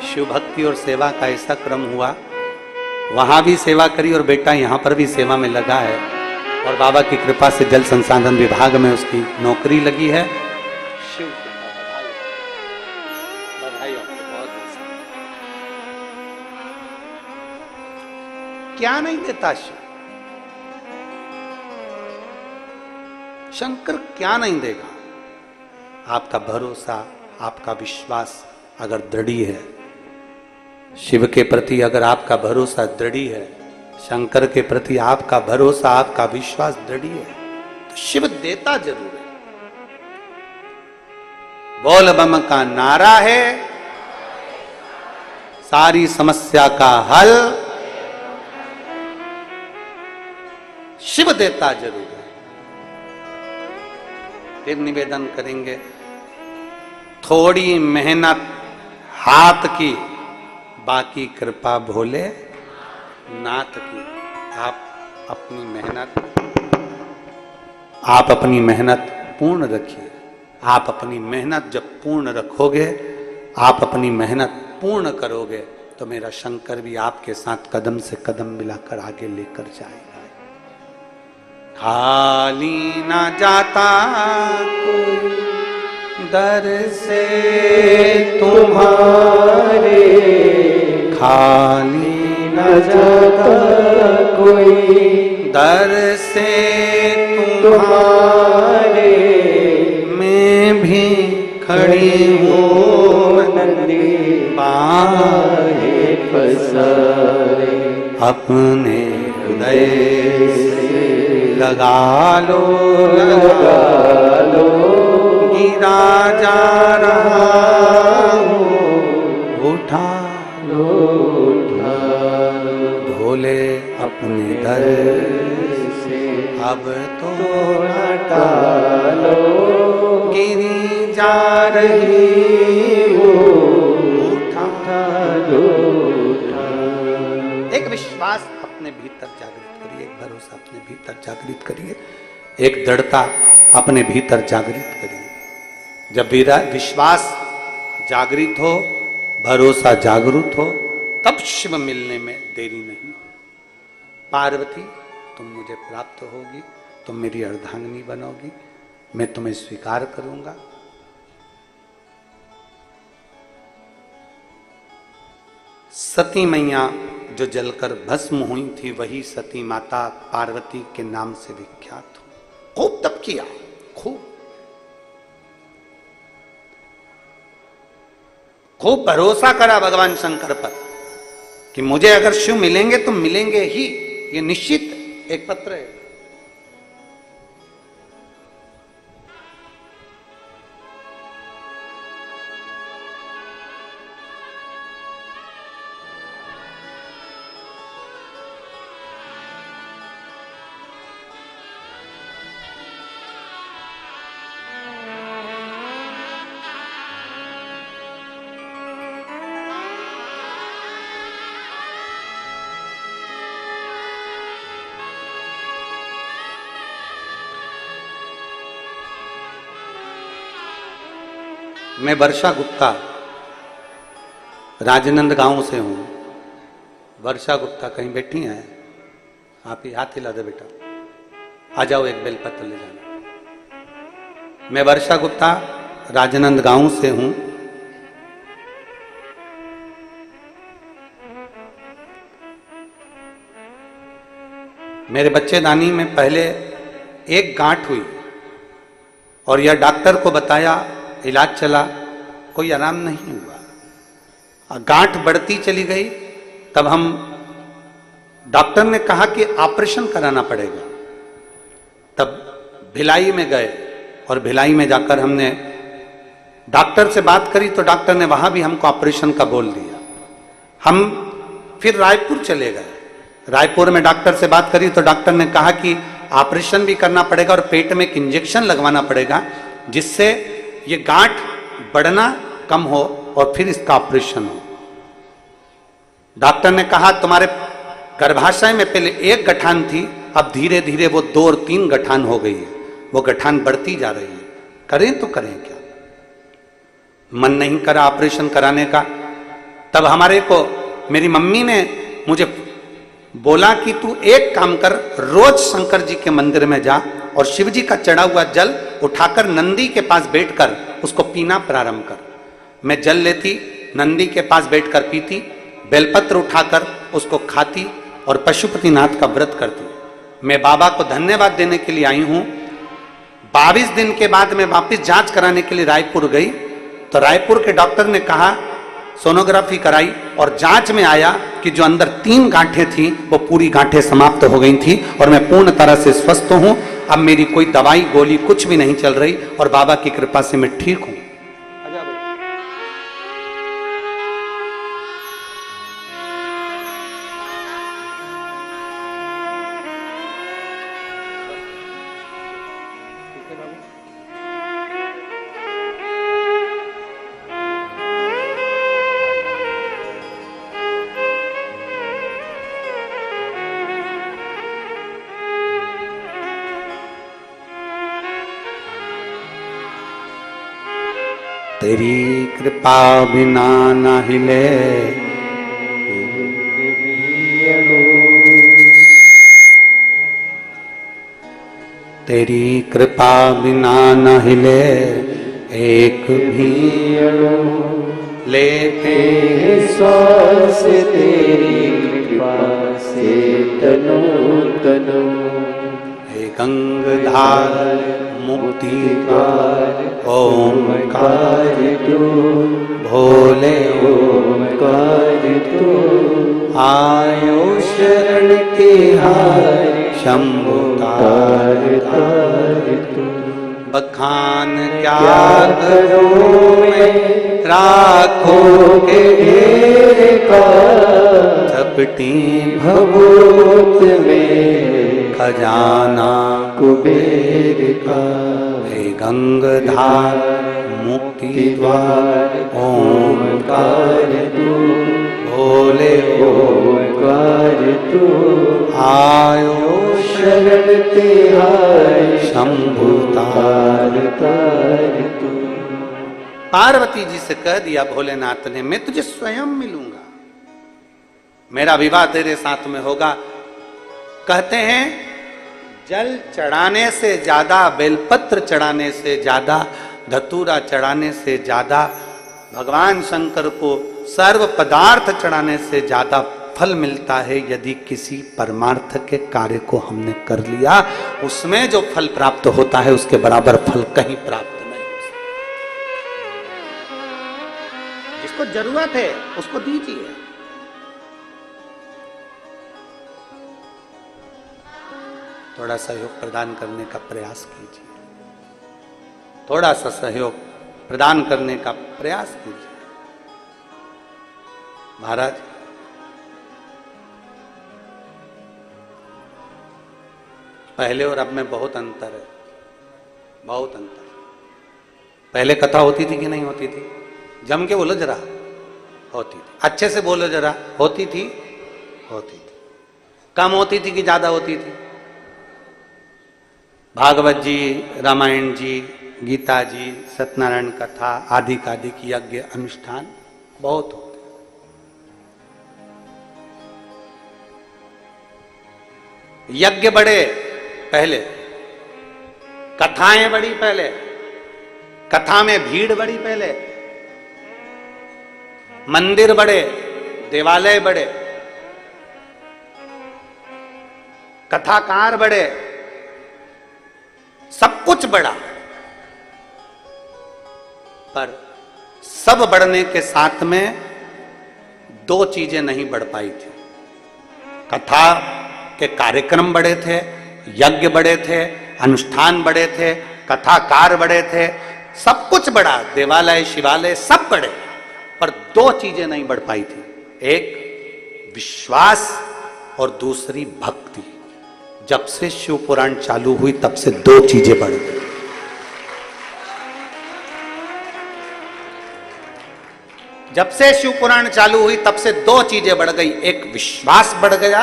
शिव भक्ति और सेवा का ऐसा क्रम हुआ, वहां भी सेवा करी और बेटा यहां पर भी सेवा में लगा है, और बाबा की कृपा से जल संसाधन विभाग में उसकी नौकरी लगी है। शिव बधाई आपको, बहुत क्या नहीं देता शिव, शंकर क्या नहीं देगा? आपका भरोसा, आपका विश्वास अगर दृढ़ है, शिव के प्रति अगर आपका भरोसा दृढ़ है, शंकर के प्रति आपका भरोसा, आपका विश्वास दृढ़ है, तो शिव देता जरूर है। बोल बम का नारा है, सारी समस्या का हल शिव देता जरूर है। फिर निवेदन करेंगे, थोड़ी मेहनत हाथ की, बाकी कृपा भोले नाथ की। आप अपनी मेहनत पूर्ण रखिए। आप अपनी मेहनत जब पूर्ण रखोगे, आप अपनी मेहनत पूर्ण करोगे, तो मेरा शंकर भी आपके साथ कदम से कदम मिलाकर आगे लेकर जाएगा। खाली ना जाता कोई दर से तुम्हारे, खाली न जाता कोई दर से तुम्हारे, मैं भी खड़ी हूँ नंदी बाहे पसारे, अपने हृदय से लगा लो, लगा लो, गिरा जा रहा हूँ, उठा लो, उठा लो, भोले अपने दर से अब तो हटा लो, गिरी जा रही हो, उठा लो, उठा लो। एक विश्वास अपने भीतर जागृत करिए, एक भरोसा अपने भीतर जागृत करिए, एक दृढ़ता अपने भीतर जागृत करिए। जब विश्वास जागृत हो, भरोसा जागृत हो, तब शिव मिलने में देरी नहीं। पार्वती, तुम मुझे प्राप्त होगी, तुम मेरी अर्धांगिनी बनोगी, मैं तुम्हें स्वीकार करूंगा। सती मैया जो जलकर भस्म हुई थी, वही सती माता पार्वती के नाम से विख्यात हो। खूब तप किया, खूब भरोसा करा भगवान शंकर पर कि मुझे अगर शिव मिलेंगे तो मिलेंगे ही, ये निश्चित एक पत्र है। मैं वर्षा गुप्ता राजनंद गांव से हूं। वर्षा गुप्ता कहीं बैठी हैं? आप ही हाथ हिला दे बेटा, आ जाओ, एक बेलपत्र ले जाना। मैं वर्षा गुप्ता राजनंद गांव से हूं। मेरे बच्चेदानी में पहले एक गांठ हुई और यह डॉक्टर को बताया, इलाज चला, कोई आराम नहीं हुआ, गांठ बढ़ती चली गई। तब हम डॉक्टर ने कहा कि ऑपरेशन कराना पड़ेगा। तब भिलाई में गए और भिलाई में जाकर हमने डॉक्टर से बात करी, तो डॉक्टर ने वहां भी हमको ऑपरेशन का बोल दिया। हम फिर रायपुर चले गए। रायपुर में डॉक्टर से बात करी तो डॉक्टर ने कहा कि ऑपरेशन भी करना पड़ेगा और पेट में एक इंजेक्शन लगवाना पड़ेगा, जिससे ये गांठ बढ़ना कम हो और फिर इसका ऑपरेशन हो। डॉक्टर ने कहा तुम्हारे गर्भाशय में पहले एक गठान थी, अब धीरे धीरे वो 2 और 3 गठान हो गई है, वो गठान बढ़ती जा रही है, करें तो करें क्या। मन नहीं करा ऑपरेशन कराने का। तब हमारे को मेरी मम्मी ने मुझे बोला कि तू एक काम कर, रोज शंकर जी के मंदिर में जा और शिव जी का चढ़ा हुआ जल उठाकर नंदी के पास बैठकर उसको पीना प्रारंभ कर। मैं जल लेती, नंदी के पास बैठकर पीती, बेलपत्र उठाकर उसको खाती और पशुपतिनाथ का व्रत करती। मैं बाबा को धन्यवाद देने के लिए आई हूं। 22 दिन के बाद मैं वापस जांच कराने के लिए रायपुर गई, तो रायपुर के डॉक्टर ने कहा, सोनोग्राफी कराई और जांच में आया कि जो अंदर 3 गांठें थी वो पूरी गांठें समाप्त हो गई थी और मैं पूर्ण तरह से स्वस्थ हूं। अब मेरी कोई दवाई गोली कुछ भी नहीं चल रही और बाबा की कृपा से मैं ठीक हूं। तेरी कृपा बिना न हिले तेरी कृपा बिना न हिले एक भी अणु, लेते श्वास तेरी कृपा से तनु तनु। हे गंगाधार मुक्ति द्वार ओमकार तू, भोले ओमकार तू। आयो शरण तिहारी शंभु तार तार तू। बखान क्या क्या करूं मैं राखोगे घेर का, झपटी भभूत में खजाना कुबेर का। हे गंगाधार मुक्ति द्वार ओमकार तू, भोले ओमकार तू। आयो शरण तिहारी शंभु तार तार तू। पार्वती जी से कह दिया भोलेनाथ ने, मैं तुझे स्वयं मिलूंगा, मेरा विवाह तेरे साथ में होगा। कहते हैं जल चढ़ाने से ज्यादा, बेलपत्र चढ़ाने से ज्यादा, धतूरा चढ़ाने से ज्यादा, भगवान शंकर को सर्व पदार्थ चढ़ाने से ज्यादा फल मिलता है यदि किसी परमार्थ के कार्य को हमने कर लिया। उसमें जो फल प्राप्त होता है उसके बराबर फल कहीं प्राप्त नहीं हो सकता। जिसको जरूरत है उसको दीजिए। थोड़ा सहयोग प्रदान करने का प्रयास कीजिए, थोड़ा सा सहयोग प्रदान करने का प्रयास कीजिए। महाराज पहले और अब में बहुत अंतर है, बहुत अंतर। पहले कथा होती थी कि नहीं होती थी? जम के बोलो जरा, होती थी। अच्छे से बोलो जरा, होती थी? होती थी। कम होती थी कि ज्यादा होती थी? भागवत जी, रामायण जी, गीता जी, सत्यनारायण कथा, आदि यज्ञ अनुष्ठान बहुत होते। यज्ञ बड़े पहले, कथाएं बड़ी पहले, कथा में भीड़ बड़ी पहले, मंदिर बड़े, देवालय बड़े, कथाकार बड़े, सब कुछ बड़ा। पर सब बढ़ने के साथ में 2 चीजें नहीं बढ़ पाई थी। कथा के कार्यक्रम बड़े थे, यज्ञ बड़े थे, अनुष्ठान बड़े थे, कथाकार बड़े थे, सब कुछ बड़ा, देवालय शिवालय सब बड़े, पर 2 चीजें नहीं बढ़ पाई थी। एक विश्वास और दूसरी भक्ति। जब से शिव पुराण चालू हुई तब से 2 चीजें बढ़ गई। जब से शिव पुराण चालू हुई तब से दो चीजें बढ़ गई, एक विश्वास बढ़ गया,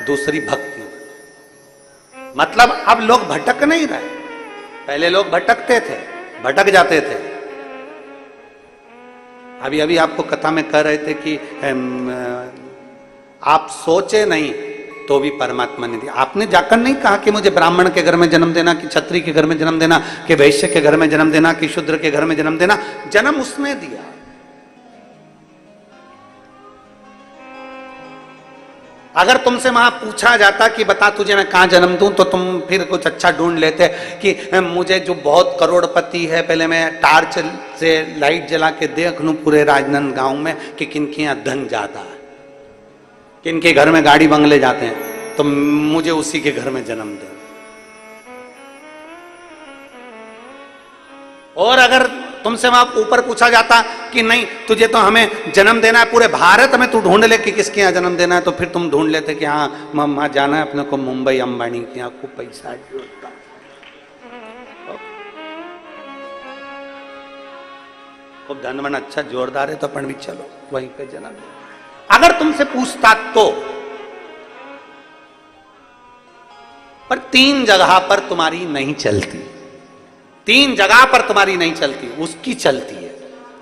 दूसरी भक्ति। मतलब अब लोग भटक नहीं रहे, पहले लोग भटकते थे, भटक जाते थे। अभी अभी आपको कथा में कह रहे थे कि आप सोचे नहीं तो भी परमात्मा ने दिया। आपने जाकर नहीं कहा कि मुझे ब्राह्मण के घर में जन्म देना, कि क्षत्रिय के घर में जन्म देना, कि वैश्य के घर में जन्म देना, कि शूद्र के घर में जन्म देना। जन्म उसने दिया। अगर तुमसे वहां पूछा जाता कि बता तुझे मैं कहां जन्म दूं, तो तुम फिर कुछ अच्छा ढूंढ लेते कि मुझे जो बहुत करोड़पति है, पहले मैं टार्च से लाइट जला के देख लूं पूरे राजनांदगांव में कि किनके यहां धन ज्यादा है, किनके घर में गाड़ी बंगले जाते हैं, तो मुझे उसी के घर में जन्म दे। और अगर तुमसे वहां ऊपर पूछा जाता कि नहीं तुझे तो हमें जन्म देना है, पूरे भारत में तू ढूंढ ले कि किसके यहाँ जन्म देना है, तो फिर तुम ढूंढ लेते कि हाँ वहां जाना है अपने को, मुंबई अंबानी के यहाँ खूब पैसा जोड़ता, खूब धन मन अच्छा जोरदार है, तो अपन भी चलो वहीं पे जन्म दे। अगर तुमसे पूछता तो। पर 3 जगह पर तुम्हारी नहीं चलती, 3 जगह पर तुम्हारी नहीं चलती, उसकी चलती है।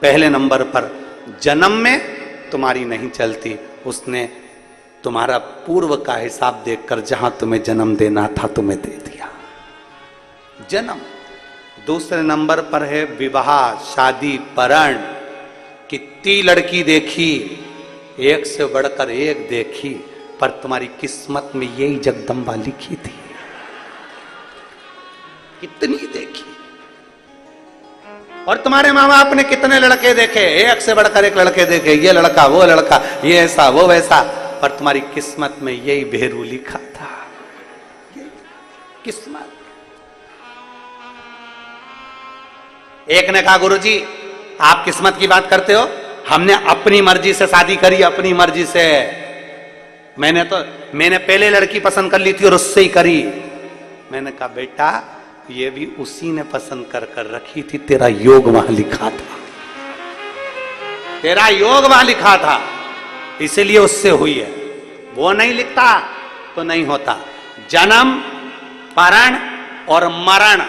पहले नंबर पर जन्म में तुम्हारी नहीं चलती, उसने तुम्हारा पूर्व का हिसाब देखकर जहां तुम्हें जन्म देना था तुम्हें दे दिया, जन्म। दूसरे नंबर पर है विवाह, शादी, परण। कितनी लड़की देखी, एक से बढ़कर एक देखी, पर तुम्हारी किस्मत में यही जगदम्बा लिखी थी। कितनी देखी। और तुम्हारे माँ बाप ने कितने लड़के देखे, एक से बढ़कर एक लड़के देखे, ये लड़का वो लड़का, ये ऐसा वो वैसा, पर तुम्हारी किस्मत में यही भेरू लिखा था। किस्मत। एक ने कहा गुरुजी आप किस्मत की बात करते हो, हमने अपनी मर्जी से शादी करी, अपनी मर्जी से। मैंने पहले लड़की पसंद कर ली थी और उससे ही करी। मैंने कहा बेटा ये भी उसी ने पसंद कर कर रखी थी, तेरा योग वहां लिखा था, तेरा योग वहां लिखा था, इसीलिए उससे हुई है। वो नहीं लिखता तो नहीं होता। जन्म, परण और मरण।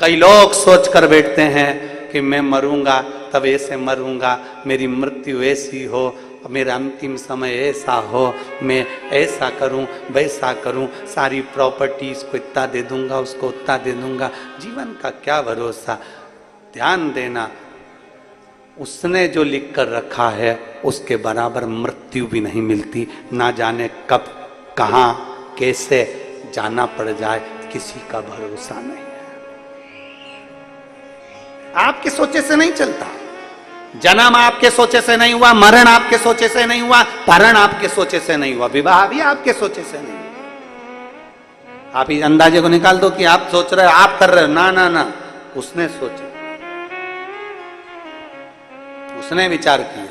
कई लोग सोच कर बैठते हैं कि मैं मरूंगा तब ऐसे मरूंगा, मेरी मृत्यु ऐसी हो, मेरा अंतिम समय ऐसा हो, मैं ऐसा करूं वैसा करूं, सारी प्रॉपर्टी इसको इतना दे दूंगा, उसको उतना दे दूंगा। जीवन का क्या भरोसा। ध्यान देना, उसने जो लिख कर रखा है उसके बराबर मृत्यु भी नहीं मिलती। ना जाने कब कहां कैसे जाना पड़ जाए, किसी का भरोसा नहीं है। आपके सोचे से नहीं चलता। जन्म आपके सोचे से नहीं हुआ, मरण आपके सोचे से नहीं हुआ, परण आपके सोचे से नहीं हुआ, विवाह भी आपके सोचे से नहीं हुआ। आप इस अंदाजे को निकाल दो कि आप सोच रहे हो, आप कर रहे हो। ना ना ना, उसने सोचा, उसने विचार किया।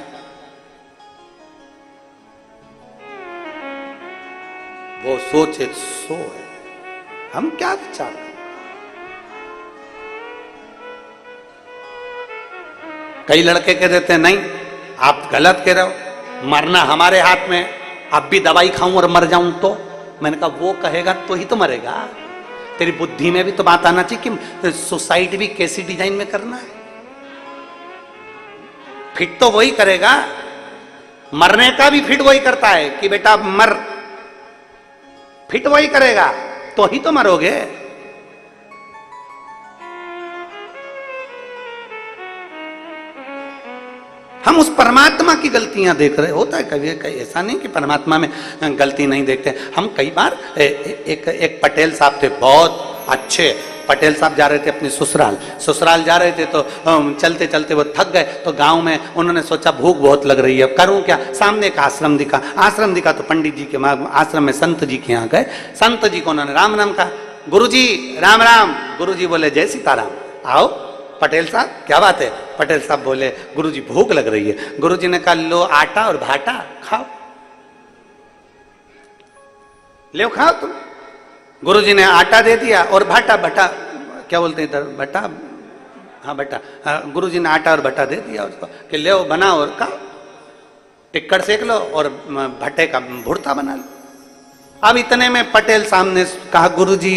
वो सोचे सो है, हम क्या विचार करें। कई लड़के कह देते हैं नहीं आप गलत कह रहे हो, मरना हमारे हाथ में, अब भी दवाई खाऊं और मर जाऊं तो। मैंने कहा वो कहेगा तो ही तो मरेगा। तेरी बुद्धि में भी तो बात आना चाहिए कि सुसाइड भी कैसी डिजाइन में करना है। फिट तो वही करेगा, मरने का भी फिट वही करता है कि बेटा मर, फिट वही करेगा तो ही तो मरोगे। हम उस परमात्मा की गलतियां देख रहे होता है। कभी ऐसा नहीं कि परमात्मा में गलती नहीं देखते। हम कई बार एक पटेल साहब थे, बहुत अच्छे पटेल साहब, जा रहे थे अपने ससुराल जा रहे थे, तो चलते चलते वो थक गए। तो गांव में उन्होंने सोचा भूख बहुत लग रही है, करूं क्या। सामने एक आश्रम दिखा तो पंडित जी के आश्रम में संत जी के यहाँ गए। संत जी को उन्होंने राम राम कहा, गुरुजी राम राम। गुरुजी बोले जय सीताराम। आओ पटेल साहब क्या बात है। पटेल साहब बोले गुरुजी भूख लग रही है। गुरुजी ने कहा लो आटा और भाटा खाओ, ले खाओ तुम। गुरुजी ने आटा दे दिया और भट्टा क्या बोलते हैं इधर, भट्टा, हाँ भट्टा। गुरुजी ने आटा और भट्टा दे दिया उसको कि ले बनाओ और खाओ। टिक्कड़ सेक लो और भट्टे का भुर्ता बना लो। अब इतने में पटेल साहब ने कहा गुरुजी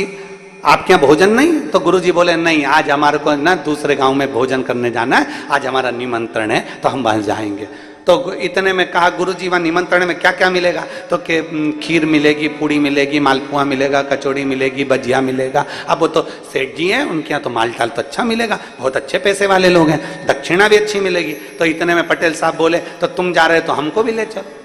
आपके यहाँ भोजन नहीं? तो गुरुजी बोले नहीं, आज हमारे को ना दूसरे गांव में भोजन करने जाना है, आज हमारा निमंत्रण है तो हम वहां जाएंगे। तो इतने में कहा गुरुजी वहां निमंत्रण में क्या क्या मिलेगा? तो कि खीर मिलेगी, पूड़ी मिलेगी, मालपुआ मिलेगा, कचौड़ी मिलेगी, भजिया मिलेगा। अब वो तो सेठ जी हैं, उनके यहाँ तो माल टाल तो अच्छा मिलेगा, बहुत अच्छे पैसे वाले लोग हैं, दक्षिणा भी अच्छी मिलेगी। तो इतने में पटेल साहब बोले तो तुम जा रहे तो हमको भी ले चलो।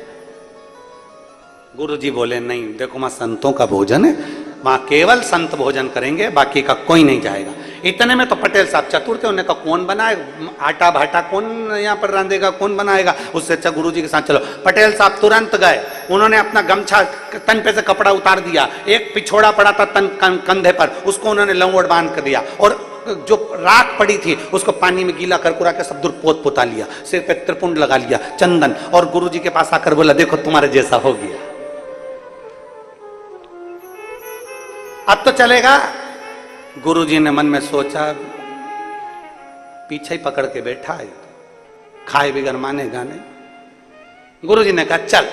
गुरुजी बोले नहीं, देखो वहां संतों का भोजन है, वहां केवल संत भोजन करेंगे, बाकी का कोई नहीं जाएगा। इतने में तो पटेल साहब चतुर थे, उन्होंने कहा कौन बनाए आटा भाटा, कौन यहाँ पर रांधेगा, कौन बनाएगा? उससे अच्छा गुरुजी के साथ चलो। पटेल साहब तुरंत गए, उन्होंने अपना गमछा तन पे से कपड़ा उतार दिया, एक पिछोड़ा पड़ा था तन कंधे पर, उसको उन्होंने लंगोट बांध कर दिया, और जो राख पड़ी थी उसको पानी में गीला कर कुरा के सब दूर पोत पोता लिया, सिर पे त्रिपुंड लगा लिया, चंदन, और गुरुजी के पास आकर बोला देखो तुम्हारे जैसा हो गया, अब तो चलेगा। गुरुजी ने मन में सोचा पीछे ही पकड़ के बैठा है, खाए बिगर मानेगा नहीं। गुरुजी ने कहा चल।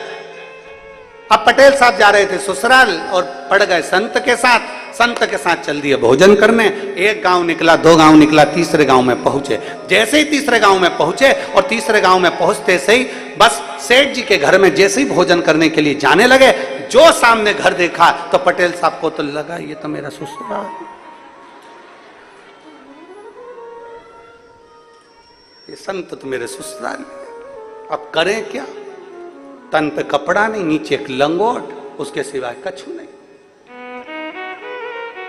अब पटेल साहब जा रहे थे ससुराल और पड़ गए संत के साथ, संत के साथ चल दिए भोजन करने। एक गांव निकला, दो गांव निकला, तीसरे गांव में पहुंचे। जैसे ही तीसरे गांव में पहुंचे और तीसरे गांव में पहुंचते से ही बस सेठ जी के घर में जैसे ही भोजन करने के लिए जाने लगे, जो सामने घर देखा तो पटेल साहब को तो लगा ये तो मेरा ससुराल, ये संत तो मेरे ससुराल। अब करें क्या? तन पे कपड़ा नहीं, नीचे एक लंगोट, उसके सिवाय कछु नहीं।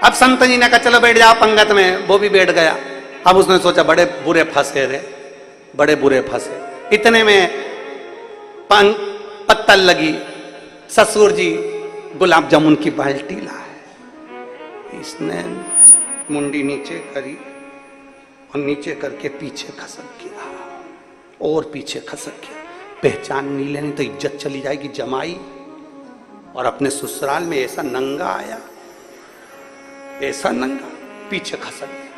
अब संत जी ने कहा चलो बैठ जाओ पंगत में, वो भी बैठ गया। अब उसने सोचा बड़े बुरे फंसे रे, बड़े बुरे फंसे। इतने में पत्तल लगी, ससुर जी गुलाब जामुन की बाल्टी लाए, इसने मुंडी नीचे करी और नीचे करके पीछे खसक गया, और पीछे खसक गया। पहचान नहीं लेनी तो इज्जत चली जाएगी जमाई, और अपने ससुराल में ऐसा नंगा आया, ऐसा नंगा, पीछे खसक गया।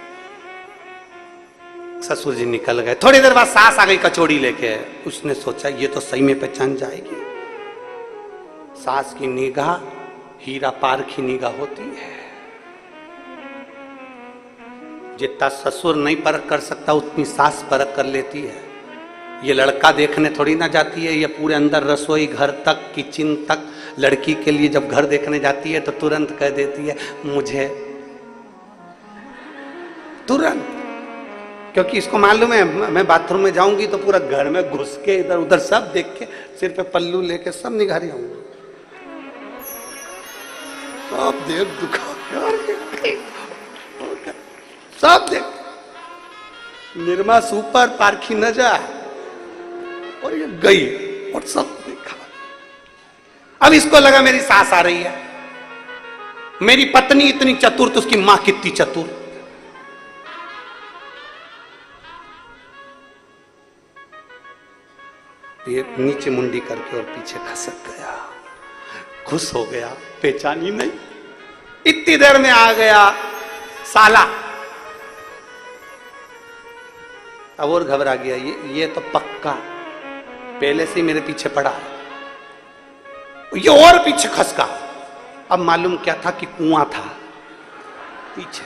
ससुर जी निकल गए। थोड़ी देर बाद सास आ गई कचौड़ी लेके। उसने सोचा ये तो सही में पहचान जाएगी। सास की निगाह हीरा पारखी निगाह होती है, जितना ससुर नहीं परख कर सकता उतनी सास परख कर लेती है। ये लड़का देखने थोड़ी ना जाती है, ये पूरे अंदर रसोई घर तक, किचन तक, लड़की के लिए जब घर देखने जाती है तो तुरंत कह देती है मुझे, तुरंत, क्योंकि इसको मालूम है मैं बाथरूम में जाऊंगी तो पूरा घर में घुस के इधर उधर सब देख के सिर पे पल्लू लेके सब निगारी आऊंगी, सब देख दुखा सब देख, निर्मा सुपर पारखी न जा, और ये गई और सब देखा। अब इसको लगा मेरी सास आ रही है, मेरी पत्नी इतनी चतुर तो उसकी मां कितनी चतुर। ये नीचे मुंडी करके और पीछे खसक गया, खुश हो गया, पहचानी नहीं। इतनी देर में आ गया साला, अब और घबरा गया, ये तो पक्का पहले से ही मेरे पीछे पड़ा है, ये और पीछे खसका। अब मालूम क्या था कि कुआं था पीछे,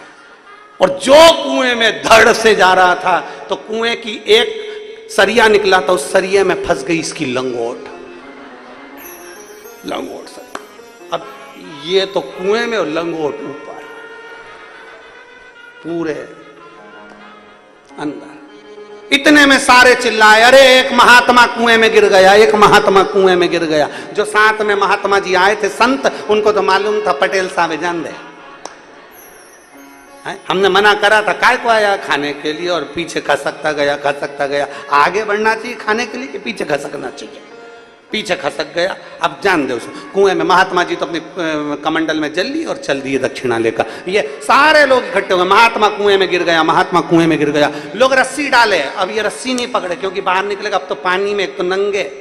और जो कुएं में धड़ से जा रहा था तो कुएं की एक सरिया निकला था, उस सरिये में फंस गई इसकी लंगोट, लंगोट सर। अब ये तो कुएं में और लंगोट ऊपर, पूरे अंदर। इतने में सारे चिल्लाए अरे एक महात्मा कुएं में गिर गया, एक महात्मा कुएं में गिर गया। जो साथ में महात्मा जी आए थे संत, उनको तो मालूम था पटेल साहब जान दे, हमने मना करा था, काय को आया खाने के लिए, और पीछे खसकता गया। आगे बढ़ना चाहिए खाने के लिए कि पीछे खसकना चाहिए? पीछे खसक गया। अब जान दे उसको कुएं में। महात्मा जी तो अपने कमंडल में जल ली और चल दिए दक्षिणा लेकर। ये सारे लोग इकट्ठे हुए, महात्मा कुएं में गिर गया, महात्मा कुएं में गिर गया। लोग रस्सी डाले, अब ये रस्सी नहीं पकड़े क्योंकि बाहर निकलेगा। अब तो पानी में एक तो नंगे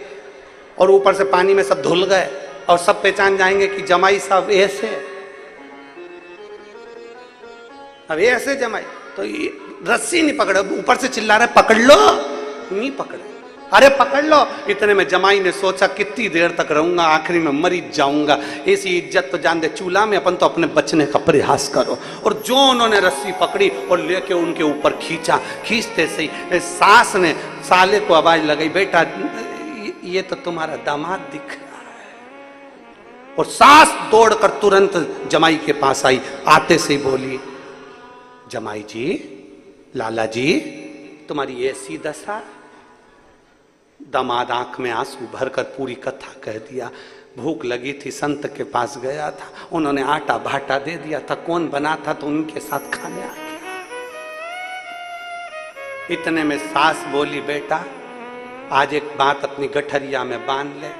और ऊपर से पानी में सब धुल गए, और सब पहचान जाएंगे कि जमाई साहब ऐसे, अब ऐसे जमाई। तो ये रस्सी नहीं पकड़े, ऊपर से चिल्ला रहे पकड़ लो, नहीं पकड़े। अरे पकड़ लो। इतने में जमाई ने सोचा कितनी देर तक रहूंगा, आखिरी में मरी जाऊंगा, ऐसी इज्जत तो जान दे चूल्हा में, अपन तो अपने बचने का प्रयास करो। और जो उन्होंने रस्सी पकड़ी और लेके उनके ऊपर खींचा, खींचते से सास ने साले को आवाज लगाई, बेटा ये तो तुम्हारा दामाद दिख रहा है। और सास दौड़कर तुरंत जमाई के पास आई, आते से ही बोली, जमाई जी, लाला जी, तुम्हारी ऐसी दशा। दामाद आंख में आंसू भरकर पूरी कथा कह दिया। भूख लगी थी, संत के पास गया था, उन्होंने आटा भाटा दे दिया था, कौन बना था तो उनके साथ खाने आ गया। इतने में सास बोली, बेटा आज एक बात अपनी गठरिया में बांध ले,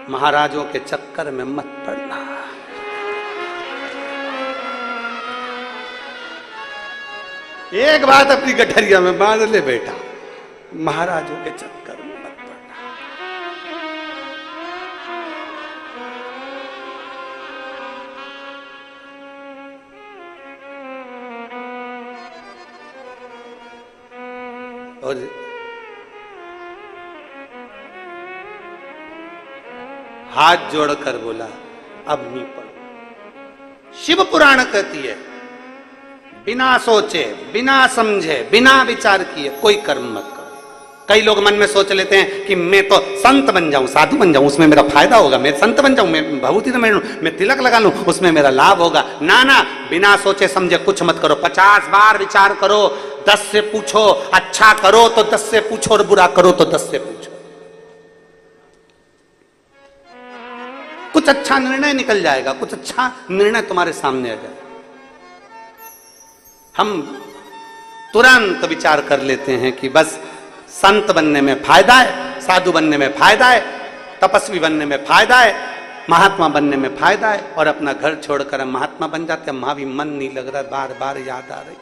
महाराजों के चक्कर में मत पड़ना। एक बात अपनी गठरिया में बांध ले बेटा, महाराजों के चक्कर में मत पड़ना। और हाथ जोड़कर बोला, अब नहीं पढ़ो। शिव पुराण कहती है, बिना सोचे, बिना समझे, बिना विचार किए कोई कर्म मत करो। कई लोग मन में सोच लेते हैं कि मैं तो संत बन जाऊं, साधु बन जाऊं, उसमें मेरा फायदा होगा, मैं संत बन जाऊं, मैं भभूति तो मैं तिलक लगा लूं, उसमें मेरा लाभ होगा। ना ना, बिना सोचे समझे कुछ मत करो। 50 बार विचार करो, 10 से पूछो, अच्छा करो तो 10 से पूछो और बुरा करो तो 10 से पूछो। कुछ अच्छा निर्णय निकल जाएगा, कुछ अच्छा निर्णय तुम्हारे सामने आ जाएगा। हम तुरंत विचार कर लेते हैं कि बस संत बनने में फायदा है, साधु बनने में फायदा है, तपस्वी बनने में फायदा है, महात्मा बनने में फायदा है, और अपना घर छोड़कर हम महात्मा बन जाते हैं। मां भी मन नहीं लग रहा, बार बार याद आ रही,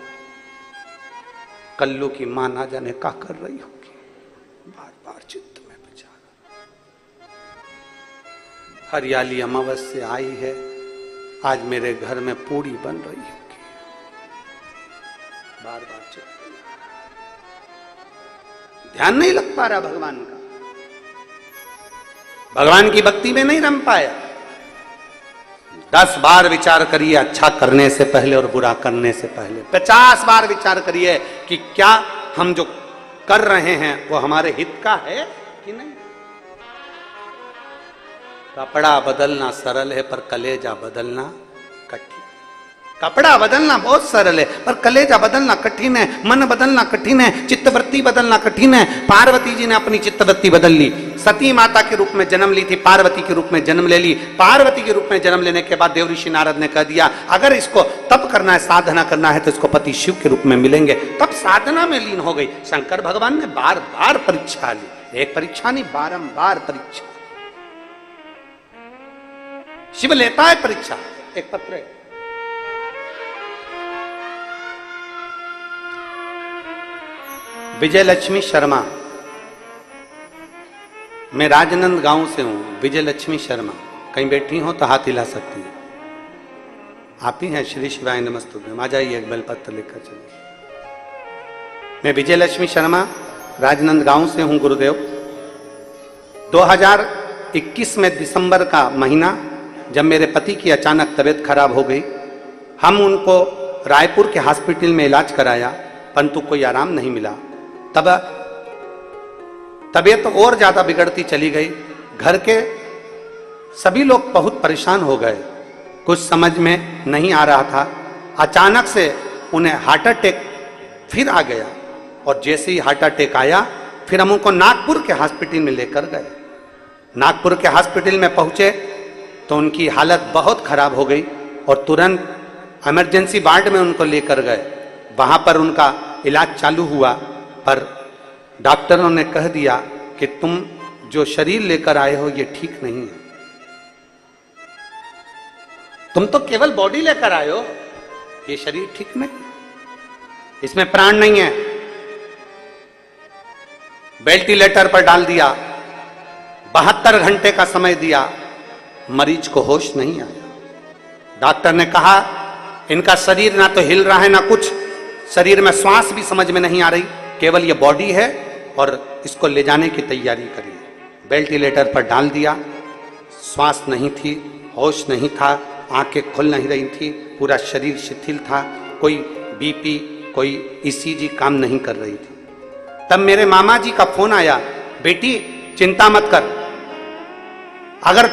कल्लू की मां ना जाने क्या कर रही होगी, बार बार चित्त में विचार। हरियाली अमावस्या आई है, आज मेरे घर में पूरी बन रही होगी, बार बार चित्त, ध्यान नहीं लग पा रहा भगवान का, भगवान की भक्ति में नहीं रम पाया। 10 बार विचार करिए अच्छा करने से पहले और बुरा करने से पहले। 50 बार विचार करिए कि क्या हम जो कर रहे हैं वो हमारे हित का है कि नहीं। कपड़ा बदलना सरल है पर कलेजा बदलना कठिन। कपड़ा बदलना बहुत सरल है पर कलेजा बदलना कठिन है, मन बदलना कठिन है, चित्तवृत्ति बदलना कठिन है। पार्वती जी ने अपनी चित्तवृत्ति बदल ली, सती माता के रूप में जन्म ली थी, पार्वती के रूप में जन्म ले ली। पार्वती के रूप में जन्म लेने के बाद देवऋषि नारद ने कह दिया, अगर इसको तप करना है, साधना करना है तो इसको पति शिव के रूप में मिलेंगे। तब साधना में लीन हो गई। शंकर भगवान ने बार बार परीक्षा ली, एक परीक्षा नहीं, बारंबार परीक्षा। शिव लेता है परीक्षा। एक पत्र है, विजय लक्ष्मी शर्मा, मैं राजनंद गांव से हूं। विजय लक्ष्मी शर्मा कहीं बैठी हो तो हाथ हिला सकती हैं। आप ही हैं? श्री शिवाय नमस्तुभ्यम। आ जाइए, एक बेलपत्र लेकर चलिए। मैं विजय लक्ष्मी शर्मा राजनंद गांव से हूं गुरुदेव। 2021 में दिसंबर का महीना जब मेरे पति की अचानक तबीयत खराब हो गई, हम उनको रायपुर के हॉस्पिटल में इलाज कराया परंतु कोई आराम नहीं मिला। तब तबीयत और ज्यादा बिगड़ती चली गई। घर के सभी लोग बहुत परेशान हो गए, कुछ समझ में नहीं आ रहा था। अचानक से उन्हें हार्ट अटैक फिर आ गया और जैसे ही हार्ट अटैक आया फिर हम उनको नागपुर के हॉस्पिटल में लेकर गए। नागपुर के हॉस्पिटल में पहुंचे तो उनकी हालत बहुत खराब हो गई और तुरंत इमरजेंसी वार्ड में उनको लेकर गए। वहां पर उनका इलाज चालू हुआ पर डॉक्टरों ने कह दिया कि तुम जो शरीर लेकर आए हो ये ठीक नहीं है, तुम तो केवल बॉडी लेकर आए हो, ये शरीर ठीक नहीं, इसमें प्राण नहीं है। वेंटिलेटर पर डाल दिया, 72 घंटे का समय दिया, मरीज को होश नहीं आया। डॉक्टर ने कहा इनका शरीर ना तो हिल रहा है ना कुछ, शरीर में श्वास भी समझ में नहीं आ रही, केवल ये बॉडी है और इसको ले जाने की तैयारी करी। वेंटिलेटर पर डाल दिया, श्वास नहीं थी, होश नहीं था, आंखें खुल नहीं रही थी, पूरा शरीर शिथिल था, कोई बीपी कोई ईसीजी काम नहीं कर रही थी। तब मेरे मामा जी का फोन आया, बेटी चिंता मत कर, अगर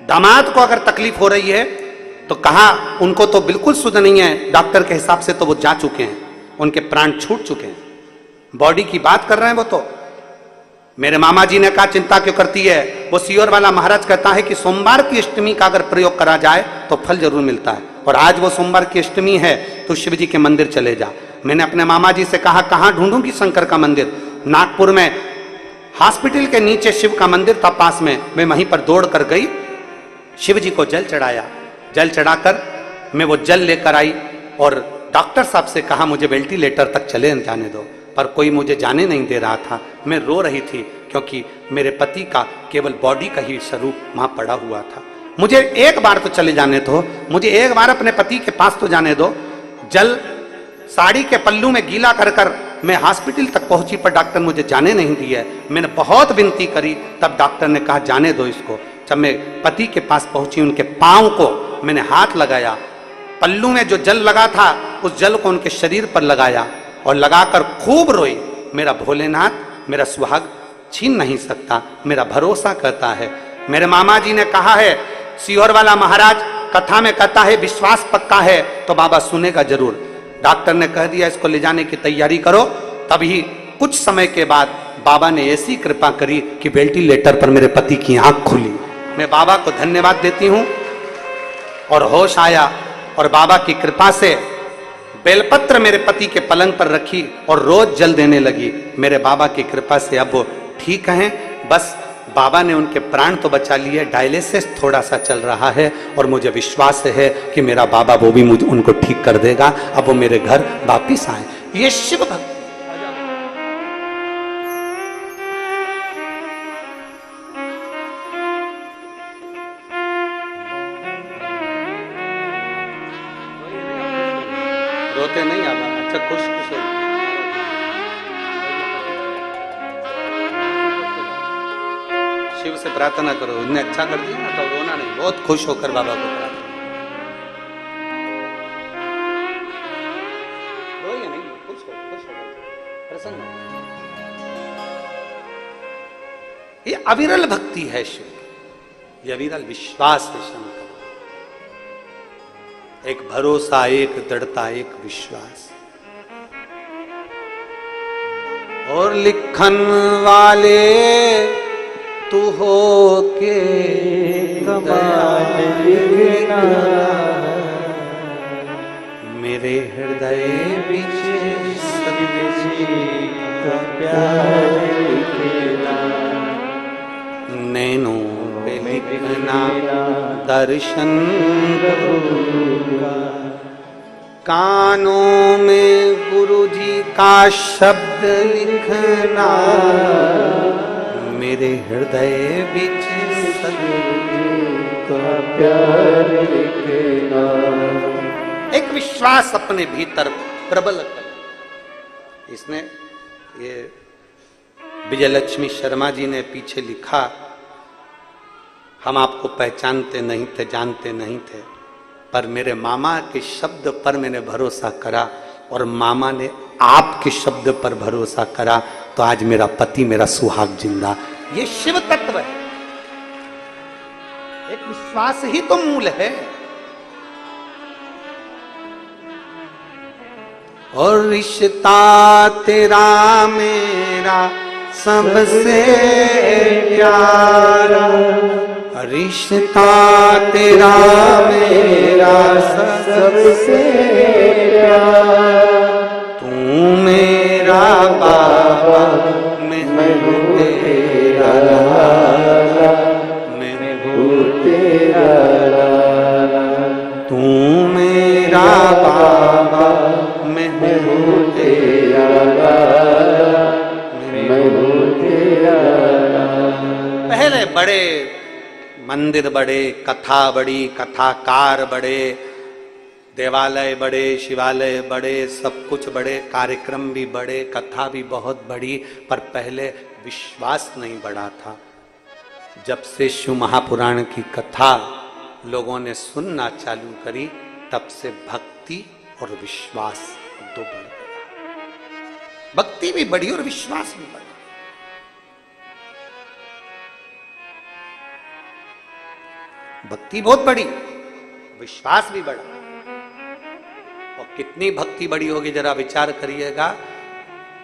दामाद को अगर तकलीफ हो रही है तो कहा उनको तो बिल्कुल सुध नहीं है, डॉक्टर के हिसाब से तो वो जा चुके हैं, उनके प्राण छूट चुके हैं, बॉडी की बात कर रहे हैं वो तो। मेरे मामा जी ने कहा चिंता क्यों करती है, वो सीहोर वाला महाराज कहता है कि सोमवार की अष्टमी का अगर प्रयोग करा जाए तो फल जरूर मिलता है, और आज वो सोमवार की अष्टमी है तो शिव जी के मंदिर चले जा। मैंने अपने मामा जी से कहा कहाँ ढूंढूंगी शंकर का मंदिर? नागपुर में हॉस्पिटल के नीचे शिव का मंदिर था पास में, मैं वहीं पर दौड़ कर गई, शिव जी को जल चढ़ाया, जल चढ़ाकर मैं वो जल लेकर आई और डॉक्टर साहब से कहा मुझे वेंटिलेटर तक चले जाने दो, पर कोई मुझे जाने नहीं दे रहा था। मैं रो रही थी क्योंकि मेरे पति का केवल बॉडी का ही स्वरूप वहां पड़ा हुआ था। मुझे एक बार तो चले जाने दो, मुझे एक बार अपने पति के पास तो जाने दो। जल साड़ी के पल्लू में गीला कर कर मैं हॉस्पिटल तक पहुंची, पर डॉक्टर मुझे जाने नहीं दिया। मैंने बहुत विनती करी, तब डॉक्टर ने कहा जाने दो इसको। जब मैं पति के पास पहुंची, उनके पांव को मैंने हाथ लगाया, पल्लू में जो जल लगा था उस जल को उनके शरीर पर लगाया और लगाकर खूब रोई। मेरा भोलेनाथ मेरा सुहाग छीन नहीं सकता, मेरा भरोसा करता है। मेरे मामा जी ने कहा है, सीहोर वाला महाराज कथा में कहता है विश्वास पक्का है तो बाबा सुनेगा जरूर। डॉक्टर ने कह दिया इसको ले जाने की तैयारी करो। तभी कुछ समय के बाद बाबा ने ऐसी कृपा करी कि वेंटिलेटर पर मेरे पति की आंख खुली। मैं बाबा को धन्यवाद देती हूं और होश आया, और बाबा की कृपा से बेलपत्र मेरे पति के पलंग पर रखी और रोज जल देने लगी। मेरे बाबा की कृपा से अब वो ठीक हैं, बस बाबा ने उनके प्राण तो बचा लिए, डायलिसिस थोड़ा सा चल रहा है और मुझे विश्वास है कि मेरा बाबा वो भी मुझे उनको ठीक कर देगा, अब वो मेरे घर वापिस आए। ये शिव भक्त रोते नहीं आवा, अच्छा खुश खुश हो। शिव से प्रार्थना करो, उन्हें अच्छा कर दिया ना तो रोना नहीं, बहुत खुश होकर बाबा को प्रार्थना। रोइए नहीं, खुश हो, प्रसन्न हो। ये अविरल भक्ति है शिव की, ये अविरल विश्वास है शंकर। एक भरोसा, एक दृढ़ता, एक विश्वास। और लिखन वाले तू हो के कमाल लिखना, मेरे हृदय बीच का प्यार लिखना, नैनों पे लिखना दर्शन का, कानों में गुरु जी का शब्द लिखना, मेरे हृदय बीच का प्यार लिखना। एक विश्वास अपने भीतर प्रबल कर। इसने ये विजयलक्ष्मी शर्मा जी ने पीछे लिखा, हम आपको पहचानते नहीं थे, जानते नहीं थे, पर मेरे मामा के शब्द पर मैंने भरोसा करा और मामा ने आपके शब्द पर भरोसा करा, तो आज मेरा पति मेरा सुहाग जिंदा। ये शिव तत्व है, एक विश्वास ही तो मूल है। और रिश्ता तेरा मेरा सबसे प्यारा, रिश्ता तेरा मेरा सबसे प्यारा, तू मेरा बाबा, मैं हूँ तेरा लाला, मैं हूँ तेरा लाला, तू मेरा बाबा, मैं हूँ तेरा लाला, मैं हूँ तेरा लाला। पहले बड़े मंदिर बड़े, कथा बड़ी, कथाकार बड़े, देवालय बड़े, शिवालय बड़े, सब कुछ बड़े, कार्यक्रम भी बड़े, कथा भी बहुत बड़ी, पर पहले विश्वास नहीं बढ़ा था। जब से शिव महापुराण की कथा लोगों ने सुनना चालू करी, तब से भक्ति और विश्वास दो बढ़ गया। भक्ति भी बढ़ी और विश्वास भी बढ़ा। भक्ति बहुत बड़ी, विश्वास भी बढ़ा। और कितनी भक्ति बड़ी होगी जरा विचार करिएगा।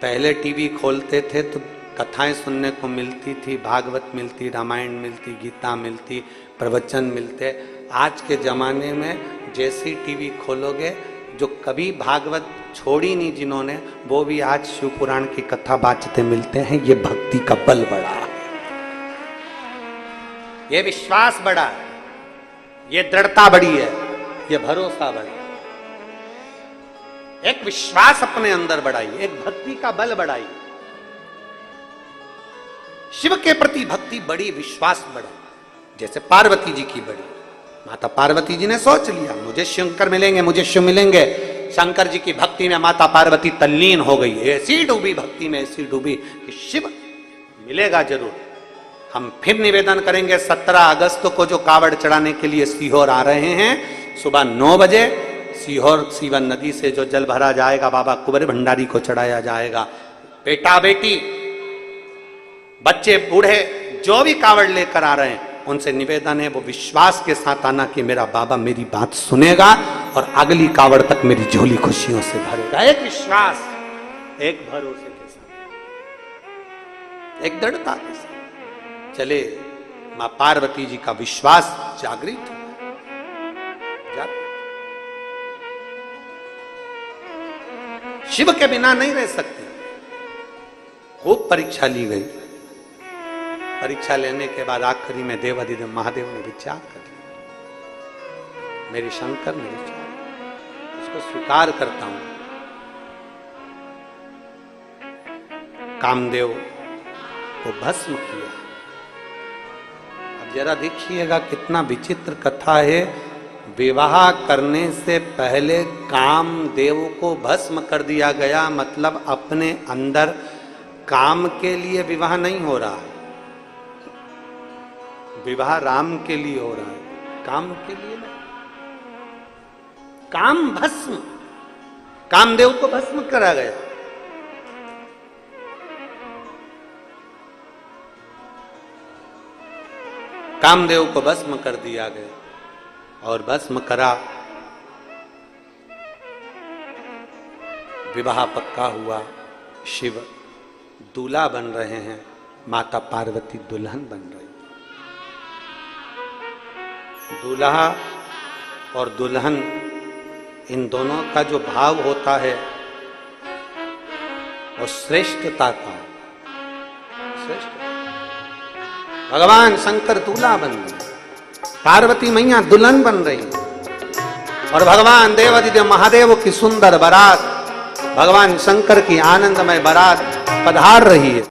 पहले टीवी खोलते थे तो कथाएं सुनने को मिलती थी, भागवत मिलती, रामायण मिलती, गीता मिलती, प्रवचन मिलते। आज के जमाने में जैसी टीवी खोलोगे, जो कभी भागवत छोड़ी नहीं जिन्होंने, वो भी आज शिव पुराण की कथा बाँचते मिलते हैं। ये भक्ति का बल बढ़ा, ये विश्वास बढ़ा, ये दृढ़ता बढ़ी है, ये भरोसा बढ़ा। एक विश्वास अपने अंदर बढ़ाई, एक भक्ति का बल बढ़ाई। शिव के प्रति भक्ति बड़ी, विश्वास बढ़ा। जैसे पार्वती जी की बड़ी, माता पार्वती जी ने सोच लिया मुझे शंकर मिलेंगे, मुझे शिव मिलेंगे। शंकर जी की भक्ति में माता पार्वती तल्लीन हो गई, ऐसी डूबी भक्ति में, ऐसी डूबी कि शिव मिलेगा जरूर। हम फिर निवेदन करेंगे 17 अगस्त को जो कावड़ चढ़ाने के लिए सीहोर आ रहे हैं, सुबह 9 बजे सीहोर सीवन नदी से जो जल भरा जाएगा, बाबा कुंवर भंडारी को चढ़ाया जाएगा। बेटा बेटी, बच्चे बूढ़े, जो भी कावड़ लेकर आ रहे हैं, उनसे निवेदन है वो विश्वास के साथ आना कि मेरा बाबा मेरी बात सुनेगा और अगली कावड़ तक मेरी झोली खुशियों से भरेगा। एक विश्वास, एक भरोसे के साथ, एक दृढ़ता के साथ चले। मां पार्वती जी का विश्वास जागृत हो। शिव के बिना नहीं रह सकते। खूब परीक्षा ली गई। परीक्षा लेने के बाद आखिरी में देवाधिदेव महादेव ने विचार कर लिया, मेरे शंकर ने विचार, उसको स्वीकार करता हूं। कामदेव को भस्म किया। अब जरा देखिएगा कितना विचित्र कथा है। विवाह करने से पहले कामदेव को भस्म कर दिया गया, मतलब अपने अंदर काम के लिए विवाह नहीं हो रहा है। विवाह राम के लिए हो रहा है, काम के लिए नहीं। काम भस्म, कामदेव को भस्म करा गया। कामदेव को भस्म कर दिया गया और भस्म करा। विवाह पक्का हुआ। शिव दूल्हा बन रहे हैं, माता पार्वती दुल्हन बन रही। दूल्हा और दुल्हन, इन दोनों का जो भाव होता है वो श्रेष्ठता का। श्रेष्ठ भगवान शंकर दूल्हा बन रहे, पार्वती मैया दुल्हन बन रही, और भगवान देवाधिदेव महादेव की सुंदर बारात, भगवान शंकर की आनंदमय बारात पधार रही है।